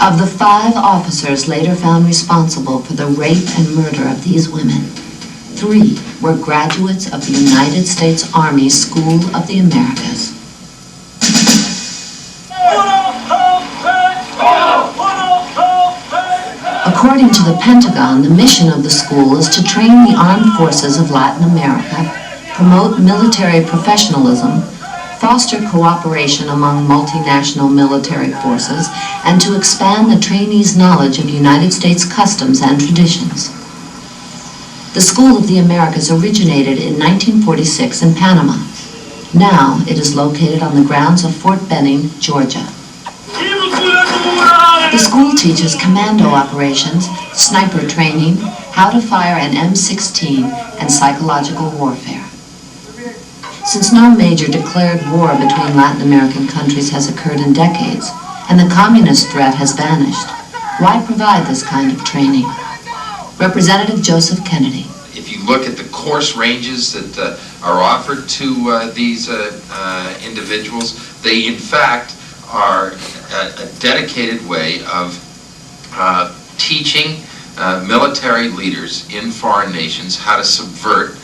Of the 5 officers later found responsible for the rape and murder of these women, 3 were graduates of the United States Army School of the Americas. According to the Pentagon, the mission of the school is to train the armed forces of Latin America, promote military professionalism, foster cooperation among multinational military forces, and to expand the trainees' knowledge of United States customs and traditions. The School of the Americas originated in 1946 in Panama. Now it is located on the grounds of Fort Benning, Georgia. The school teaches commando operations, sniper training, how to fire an M16, and psychological warfare. Since no major declared war between Latin American countries has occurred in decades, and the communist threat has vanished, why provide this kind of training? Representative Joseph Kennedy. If you look at the course ranges that are offered to these individuals, they in fact are a dedicated way of teaching military leaders in foreign nations how to subvert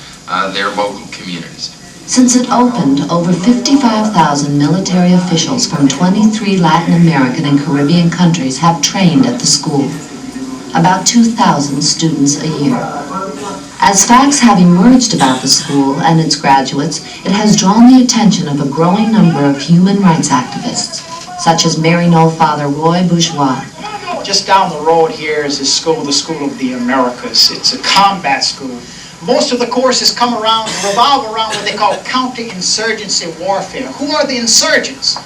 their local communities. Since it opened, over 55,000 military officials from 23 Latin American and Caribbean countries have trained at the school. About 2,000 students a year. As facts have emerged about the school and its graduates, it has drawn the attention of a growing number of human rights activists, such as Maryknoll Father Roy Bourgeois. Just down the road here is this school, the School of the Americas. It's a combat school. Most of the courses revolve around what they call counterinsurgency warfare. Who are the insurgents?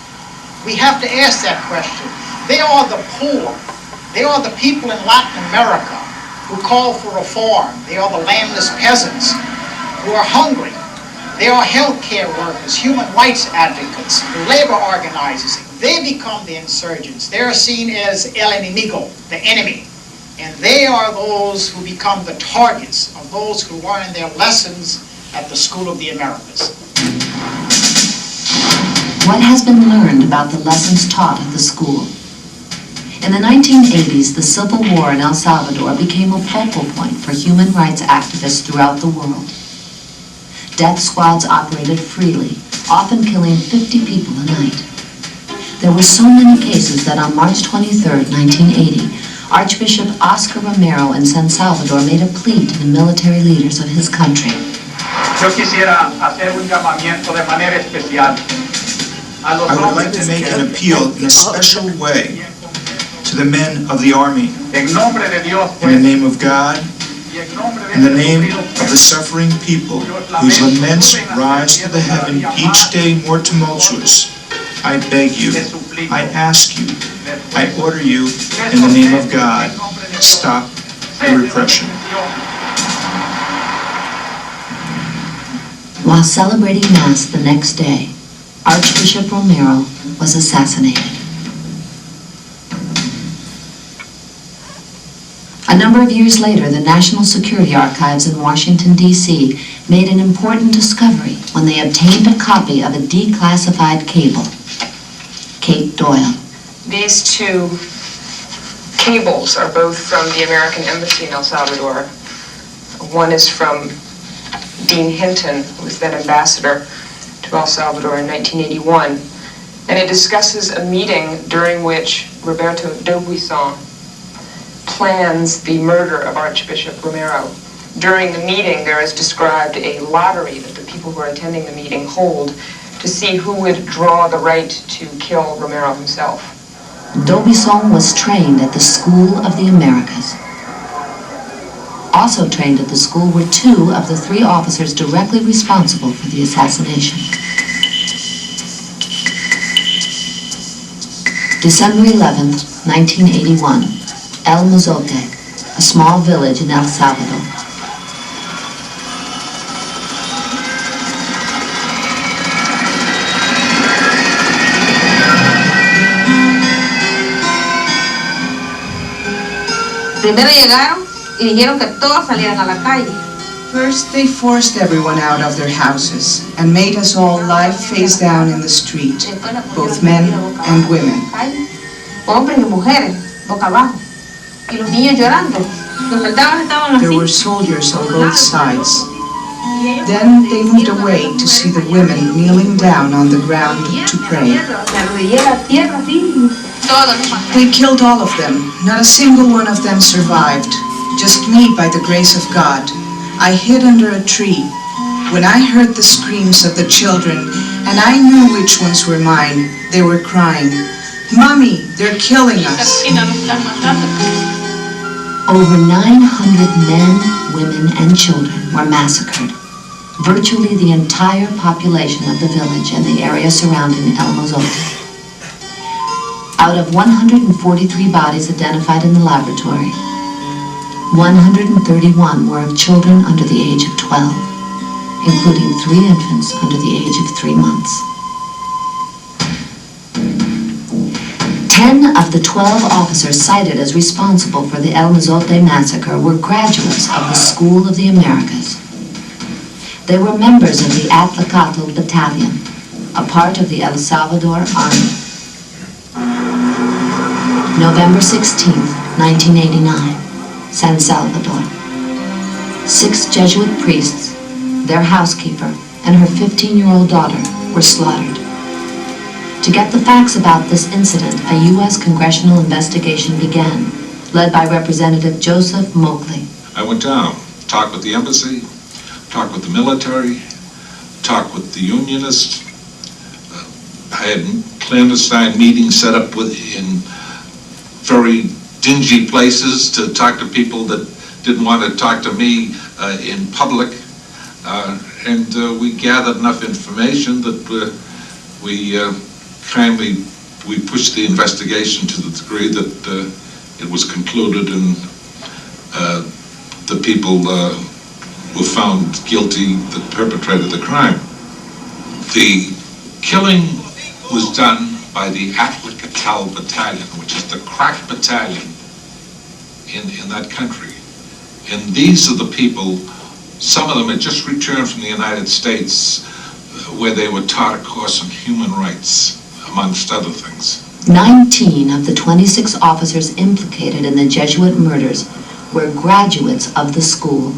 We have to ask that question. They are the poor. They are the people in Latin America who call for reform. They are the landless peasants who are hungry. They are healthcare workers, human rights advocates, labor organizers. They become the insurgents. They are seen as el enemigo, the enemy. And they are those who become the targets of those who learn their lessons at the School of the Americas. What has been learned about the lessons taught at the school? In the 1980s, the Civil War in El Salvador became a focal point for human rights activists throughout the world. Death squads operated freely, often killing 50 people a night. There were so many cases that on March 23, 1980, Archbishop Oscar Romero in San Salvador made a plea to the military leaders of his country. Yo quisiera hacer un llamamiento de manera especial. I would like to make an appeal in a special way to the men of the army. In the name of God, in the name of the suffering people whose laments rise to the heaven each day more tumultuous, I beg you, I ask you, I order you, in the name of God, stop the repression. While celebrating Mass the next day, Archbishop Romero was assassinated. A number of years later, the National Security Archives in Washington, D.C. made an important discovery when they obtained a copy of a declassified cable. Kate Doyle. These two cables are both from the American Embassy in El Salvador. One is from Dean Hinton, who was then ambassador to El Salvador in 1981, and it discusses a meeting during which Roberto D'Aubuisson plans the murder of Archbishop Romero. During the meeting, there is described a lottery that the people who are attending the meeting hold to see who would draw the right to kill Romero himself. D'Aubuisson was trained at the School of the Americas. Also trained at the school were two of the three officers directly responsible for the assassination. December 11th, 1981, El Mozote, a small village in El Salvador. Primero llegaron y dijeron que todos salieran a la calle. First, they forced everyone out of their houses and made us all lie face down in the street, both men and women. Hombres y mujeres, boca abajo. Y los niños llorando. Los soldados estaban así. There were soldiers on both sides. Then they moved away to see the women kneeling down on the ground to pray. They killed all of them. Not a single one of them survived. Just me by the grace of God. I hid under a tree. When I heard the screams of the children, and I knew which ones were mine, they were crying, "Mommy, they're killing us." Over 900 men, women, and children were massacred. Virtually the entire population of the village and the area surrounding El Mozote. Out of 143 bodies identified in the laboratory, 131 were of children under the age of 12, including 3 infants under the age of 3 months. 10 of the 12 officers cited as responsible for the El Mozote massacre were graduates of the School of the Americas. They were members of the Atlacatl Battalion, a part of the El Salvador Army. November 16, 1989, San Salvador. 6 Jesuit priests, their housekeeper, and her 15-year-old daughter were slaughtered. To get the facts about this incident, a U.S. congressional investigation began, led by Representative Joseph Moakley. I went down, talked with the embassy, talked with the military, talked with the unionists. I had clandestine meetings set up in very dingy places to talk to people that didn't want to talk to me in public. And we gathered enough information that we pushed the investigation to the degree that it was concluded and the people were found guilty that perpetrated the crime. The killing was done by the Atlacatl Battalion, which is the crack battalion in that country. And these are the people, some of them had just returned from the United States, where they were taught a course on human rights, amongst other things. 19 of the 26 officers implicated in the Jesuit murders were graduates of the school,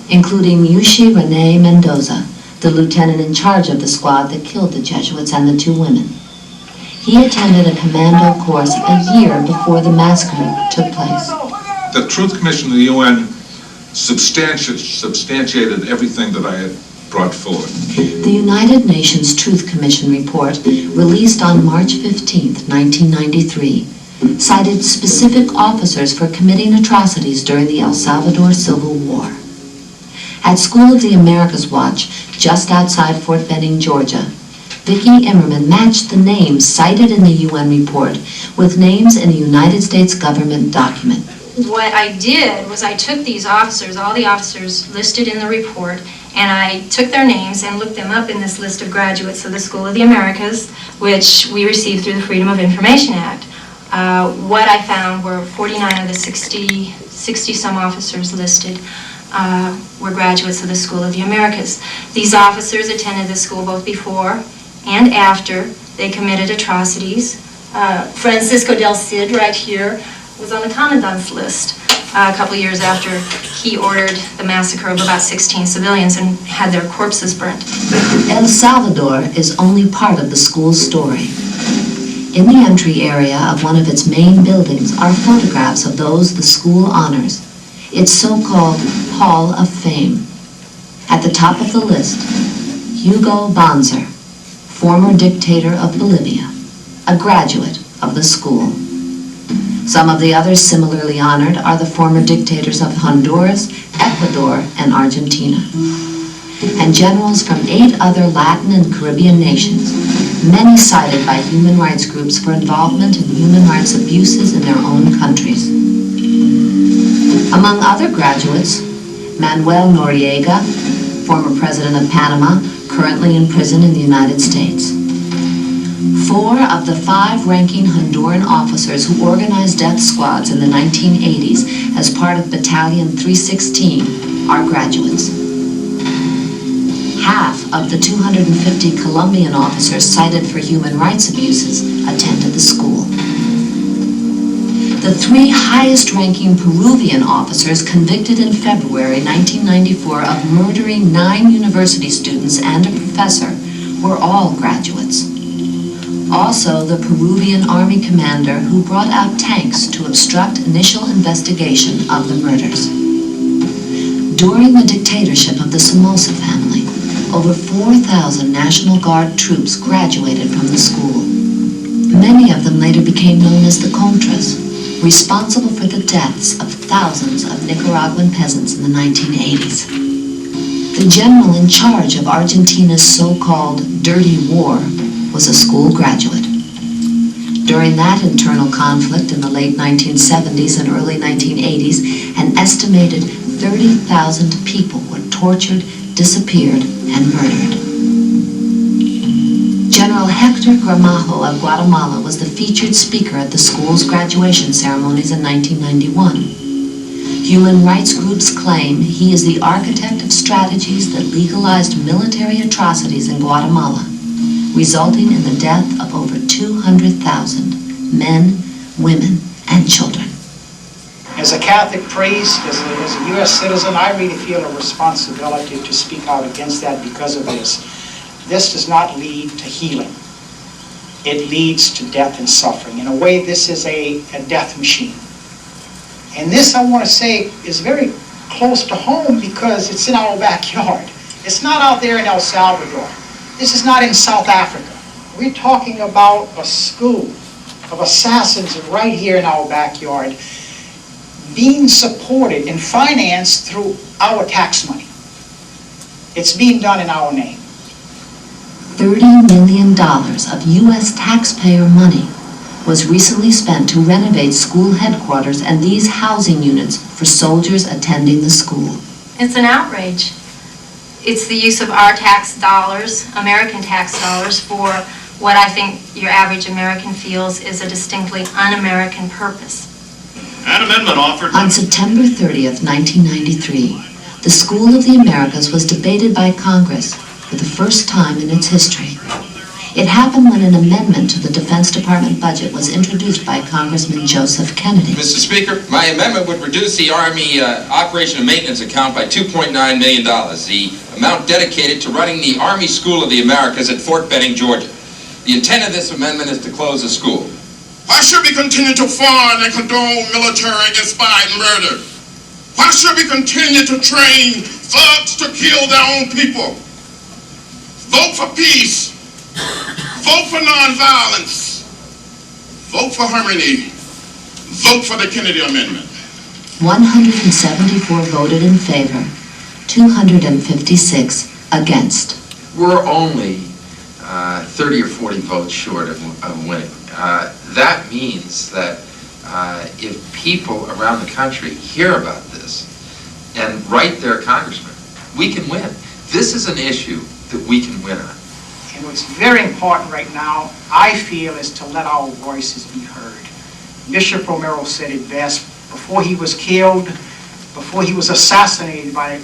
including Yushi Rene Mendoza, the lieutenant in charge of the squad that killed the Jesuits and the 2 women. He attended a commando course a year before the massacre took place. The Truth Commission of the UN substantiated everything that I had brought forward. The United Nations Truth Commission report, released on March 15, 1993, cited specific officers for committing atrocities during the El Salvador Civil War. At School of the Americas Watch, just outside Fort Benning, Georgia, Vicki Immerman matched the names cited in the UN report with names in a United States government document. What I did was I took these officers, all the officers listed in the report, and I took their names and looked them up in this list of graduates of the School of the Americas, which we received through the Freedom of Information Act. What I found were 49 of the 60-some officers listed were graduates of the School of the Americas. These officers attended the school both before and after they committed atrocities. Francisco del Cid, right here, was on the commandant's list a couple years after he ordered the massacre of about 16 civilians and had their corpses burnt. El Salvador is only part of the school's story. In the entry area of one of its main buildings are photographs of those the school honors, its so-called Hall of Fame. At the top of the list, Hugo Banzer, former dictator of Bolivia, a graduate of the school. Some of the others similarly honored are the former dictators of Honduras, Ecuador, and Argentina, and generals from 8 other Latin and Caribbean nations, many cited by human rights groups for involvement in human rights abuses in their own countries. Among other graduates, Manuel Noriega, former president of Panama, currently in prison in the United States. 4 of the 5 ranking Honduran officers who organized death squads in the 1980s as part of Battalion 316 are graduates. Half of the 250 Colombian officers cited for human rights abuses attended the school. The 3 highest-ranking Peruvian officers convicted in February 1994 of murdering 9 university students and a professor were all graduates. Also, the Peruvian army commander who brought out tanks to obstruct initial investigation of the murders. During the dictatorship of the Somoza family, over 4,000 National Guard troops graduated from the school. Many of them later became known as the Contras, responsible for the deaths of thousands of Nicaraguan peasants in the 1980s. The general in charge of Argentina's so-called dirty war was a school graduate. During that internal conflict in the late 1970s and early 1980s, an estimated 30,000 people were tortured, disappeared, and murdered. General Hector Gramajo of Guatemala was the featured speaker at the school's graduation ceremonies in 1991. Human rights groups claim he is the architect of strategies that legalized military atrocities in Guatemala, resulting in the death of over 200,000 men, women, and children. As a Catholic priest, as a U.S. citizen, I really feel a responsibility to speak out against that because of this. This does not lead to healing. It leads to death and suffering. In a way, this is a death machine. And this, I want to say, is very close to home because it's in our backyard. It's not out there in El Salvador. This is not in South Africa. We're talking about a school of assassins right here in our backyard, being supported and financed through our tax money. It's being done in our name. $30 million of U.S. taxpayer money was recently spent to renovate school headquarters and these housing units for soldiers attending the school. It's an outrage. It's the use of our tax dollars, American tax dollars, for what I think your average American feels is a distinctly un-American purpose. An amendment offered. On September 30th, 1993, the School of the Americas was debated by Congress for the first time in its history. It happened when an amendment to the Defense Department budget was introduced by Congressman Joseph Kennedy. Mr. Speaker, my amendment would reduce the Army Operation and Maintenance account by $2.9 million, the amount dedicated to running the Army School of the Americas at Fort Benning, Georgia. The intent of this amendment is to close the school. Why should we continue to fund and condone military inspired murder? Why should we continue to train thugs to kill their own people? Vote for peace. Vote for nonviolence. Vote for harmony. Vote for the Kennedy Amendment. 174 voted in favor, 256 against. We're only 30 or 40 votes short of winning. That means that if people around the country hear about this and write their congressman, we can win. This is an issue that we can win on. And what's very important right now, I feel, is to let our voices be heard. Bishop Romero said it best. Before he was killed, before he was assassinated by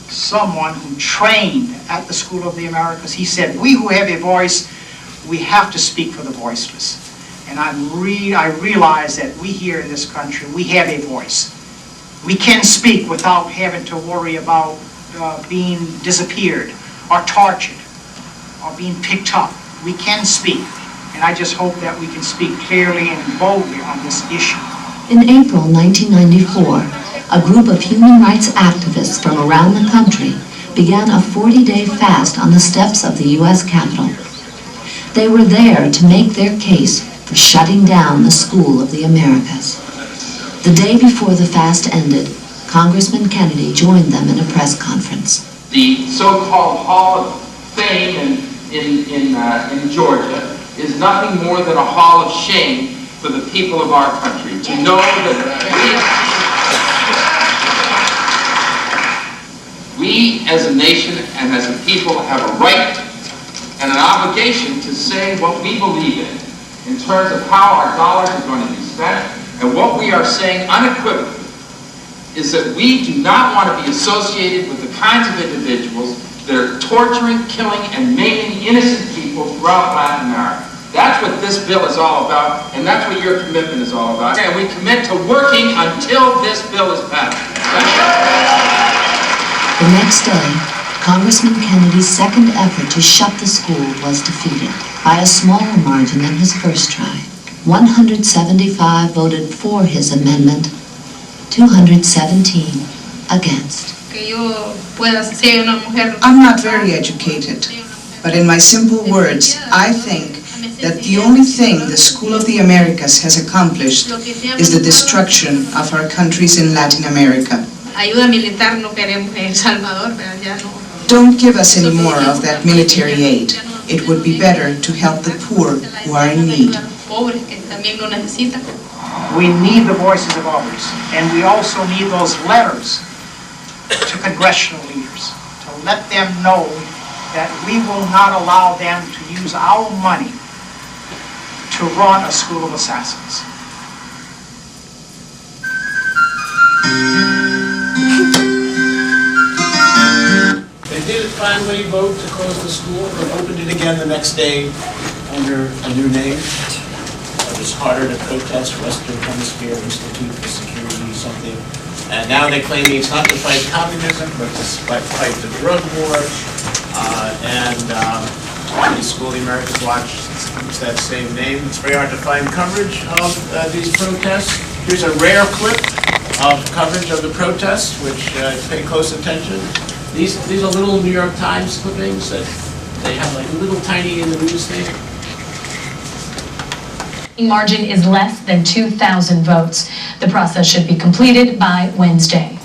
someone who trained at the School of the Americas, he said, we who have a voice, we have to speak for the voiceless. And I realize that we here in this country, we have a voice. We can speak without having to worry about being disappeared or tortured or being picked up. We can speak. And I just hope that we can speak clearly and boldly on this issue. In April 1994, a group of human rights activists from around the country began a 40-day fast on the steps of the U.S. Capitol. They were there to make their case for shutting down the School of the Americas. The day before the fast ended, Congressman Kennedy joined them in a press conference. The so-called Hall of Fame in Georgia is nothing more than a hall of shame for the people of our country to know that we as a nation and as a people have a right and an obligation to say what we believe in terms of how our dollars are going to be spent, and what we are saying unequivocally is that we do not want to be associated with the kinds of individuals that are torturing, killing, and maiming innocent people throughout Latin America. That's what this bill is all about, and that's what your commitment is all about. And we commit to working until this bill is passed. The next day, Congressman Kennedy's second effort to shut the school was defeated by a smaller margin than his first try. 175 voted for his amendment, 217 against. I'm not very educated, but in my simple words, I think that the only thing the School of the Americas has accomplished is the destruction of our countries in Latin America. Don't give us any more of that military aid. It would be better to help the poor who are in need. We need the voices of others, and we also need those letters to congressional leaders to let them know that we will not allow them to use our money to run a school of assassins. They did finally vote to close the school. They opened it again the next day under a new name. It was harder to protest, Western Hemisphere Institute for Security something. And now they're claiming it's not to fight communism, but to fight the drug war. The School of the Americas Watch keeps that same name. It's very hard to find coverage of these protests. Here's a rare clip of coverage of the protests, which pay close attention. These are little New York Times clippings that they have like little tiny in the news thing. Margin is less than 2,000 votes. The process should be completed by Wednesday.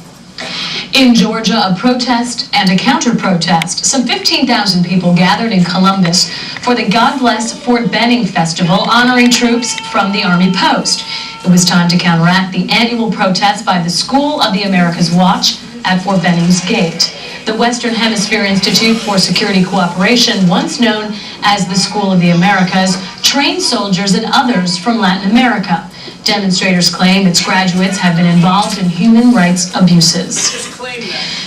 In Georgia, a protest and a counter-protest. Some 15,000 people gathered in Columbus for the God Bless Fort Benning Festival, honoring troops from the Army post. It was time to counteract the annual protest by the School of the Americas Watch at Fort Benning's gate. The Western Hemisphere Institute for Security Cooperation, once known as the School of the Americas, trained soldiers and others from Latin America. Demonstrators claim its graduates have been involved in human rights abuses.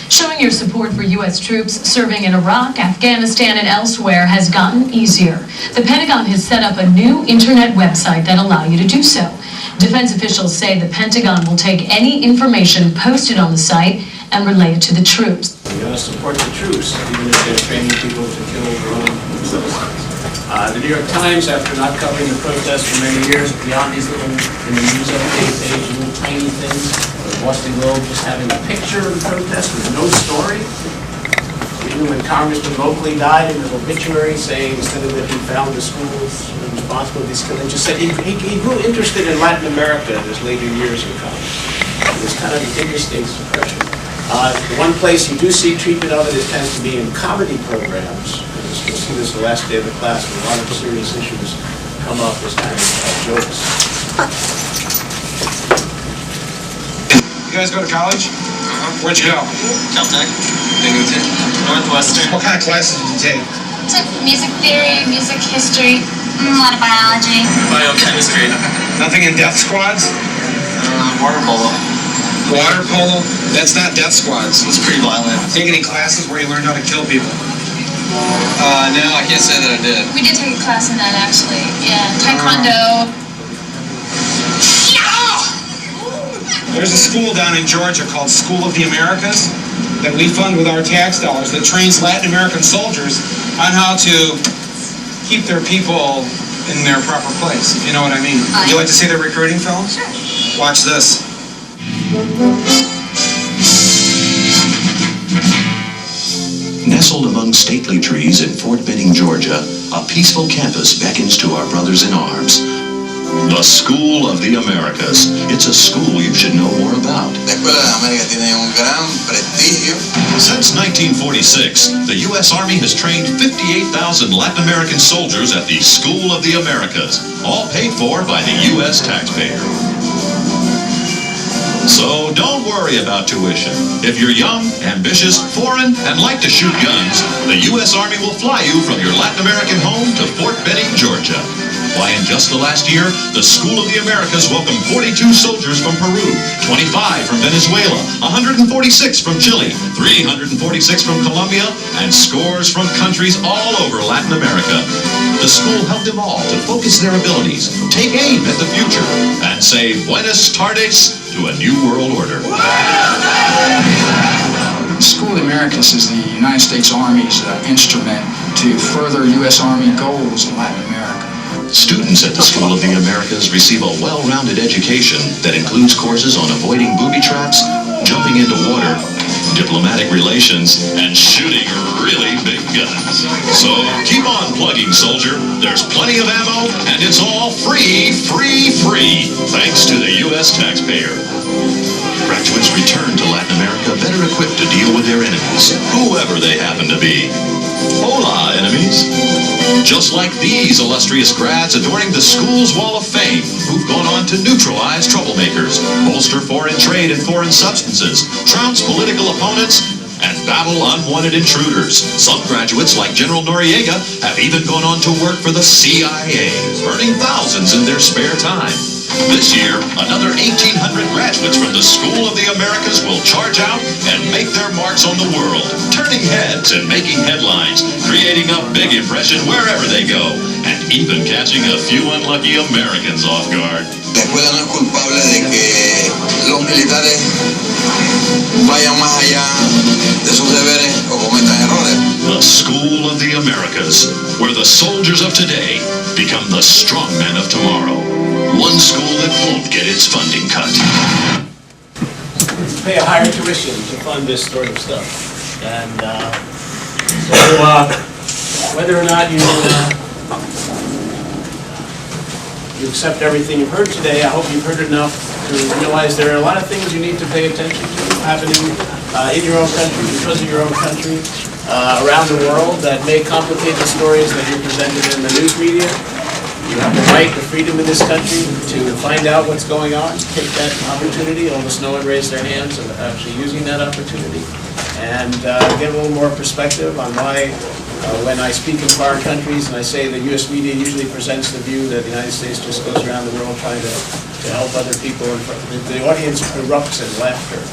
Showing your support for U.S. troops serving in Iraq, Afghanistan, and elsewhere has gotten easier. The Pentagon has set up a new internet website that allows you to do so. Defense officials say the Pentagon will take any information posted on the site and relay it to the troops. We gotta support the troops, even if they're training people to kill their own citizens. The New York Times, after not covering the protests for many years, beyond these little, in the news update page, little tiny things, the Boston Globe just having a picture of the protest with no story. Even when Congressman Moakley died in an obituary saying instead of that he found the schools responsible for these killings, just said he grew interested in Latin America in his later years in college. It was kind of an interesting suppression. The one place you do see treatment of it, it tends to be in comedy programs. You'll see this the last day of the class, where a lot of serious issues come up as kind of jokes. You guys go to college? Where'd you go? Caltech, Binghamton, Northwestern. What kind of classes did you take? Took music theory, music history, a lot of biology. Biochemistry. Nothing in death squads? Water polo. Water polo? That's not death squads. It was pretty violent. Take any classes where you learned how to kill people? No, I can't say that I did. We did take a class in that actually. Yeah, Taekwondo. There's a school down in Georgia called School of the Americas that we fund with our tax dollars that trains Latin American soldiers on how to keep their people in their proper place, if you know what I mean. Would you like to see their recruiting film? Sure. Watch this. Nestled among stately trees in Fort Benning, Georgia, a peaceful campus beckons to our brothers in arms. The School of the Americas. It's a school you should know more about. La Escuela de América tiene un gran prestigio. Since 1946, the U.S. Army has trained 58,000 Latin American soldiers at the School of the Americas, all paid for by the U.S. taxpayer. So don't worry about tuition. If you're young, ambitious, foreign, and like to shoot guns, the U.S. Army will fly you from your Latin American home to Fort Benning, Georgia. Why, in just the last year, the School of the Americas welcomed 42 soldiers from Peru, 25 from Venezuela, 146 from Chile, 346 from Colombia, and scores from countries all over Latin America. The school helped them all to focus their abilities, take aim at the future, and say Buenas tardes to a new world order. School of the Americas is the United States Army's instrument to further U.S. Army goals in Latin America. Students at the School of the Americas receive a well-rounded education that includes courses on avoiding booby traps, jumping into water, diplomatic relations, and shooting really big guns. So keep on plugging, soldier. There's plenty of ammo, and it's all free, thanks to the U.S. taxpayer. Graduates return to Latin America better equipped to deal with their enemies, whoever they happen to be. Hola, enemies. Just like these illustrious grads adorning the school's Wall of Fame, who've gone on to neutralize troublemakers, bolster foreign trade and foreign substances, trounce political opponents, and battle unwanted intruders. Some graduates, like General Noriega, have even gone on to work for the CIA, earning thousands in their spare time. This year, another 1,800 graduates from the School of the Americas will charge out and make their marks on the world, turning heads and making headlines, creating a big impression wherever they go, and even catching a few unlucky Americans off guard. La escuela no es culpable de que los militares vayan más allá de sus deberes o cometan errores. The School of the Americas, where the soldiers of today become the strongmen of tomorrow. One school that won't get its funding cut. Pay a higher tuition to fund this sort of stuff. And whether or not you accept everything you've heard today, I hope you've heard enough to realize there are a lot of things you need to pay attention to happening in your own country, because of your own country, around the world, that may complicate the stories that you're presented in the news media. You have the right, the freedom in this country to find out what's going on, take that opportunity. Almost no one raised their hands of actually using that opportunity, and get a little more perspective on why, when I speak in foreign countries and I say the U.S. media usually presents the view that the United States just goes around the world trying to help other people, and the audience erupts in laughter.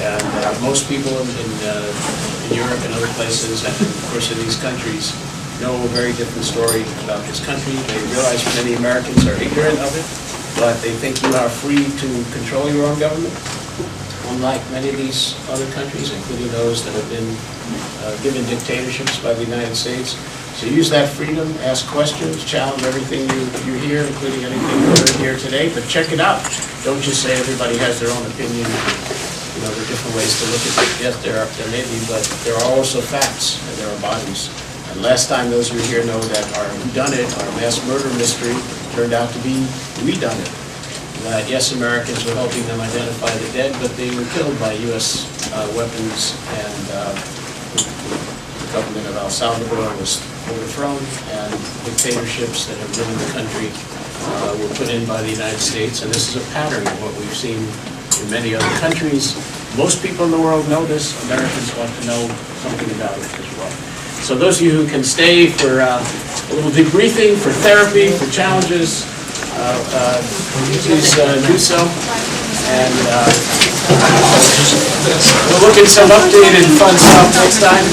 And most people in Europe and other places, and of course in these countries, know a very different story about this country. They realize many Americans are ignorant of it, but they think you are free to control your own government, unlike many of these other countries, including those that have been given dictatorships by the United States. So use that freedom, ask questions, challenge everything you hear, including anything you heard here today, but check it out. Don't just say everybody has their own opinion. There are different ways to look at it. Yes, there may be, but there are also facts, and there are bodies. And last time, those who were here know that our whodunit, our mass murder mystery, turned out to be we-done-it. That, yes, Americans were helping them identify the dead, but they were killed by U.S. weapons, and the government of El Salvador was overthrown, and dictatorships that have ruined the country were put in by the United States. And this is a pattern of what we've seen in many other countries. Most people in the world know this. Americans want to know something about it as well. So those of you who can stay for a little debriefing, for therapy, for challenges, please do so. And we'll look at some updated fun stuff next time.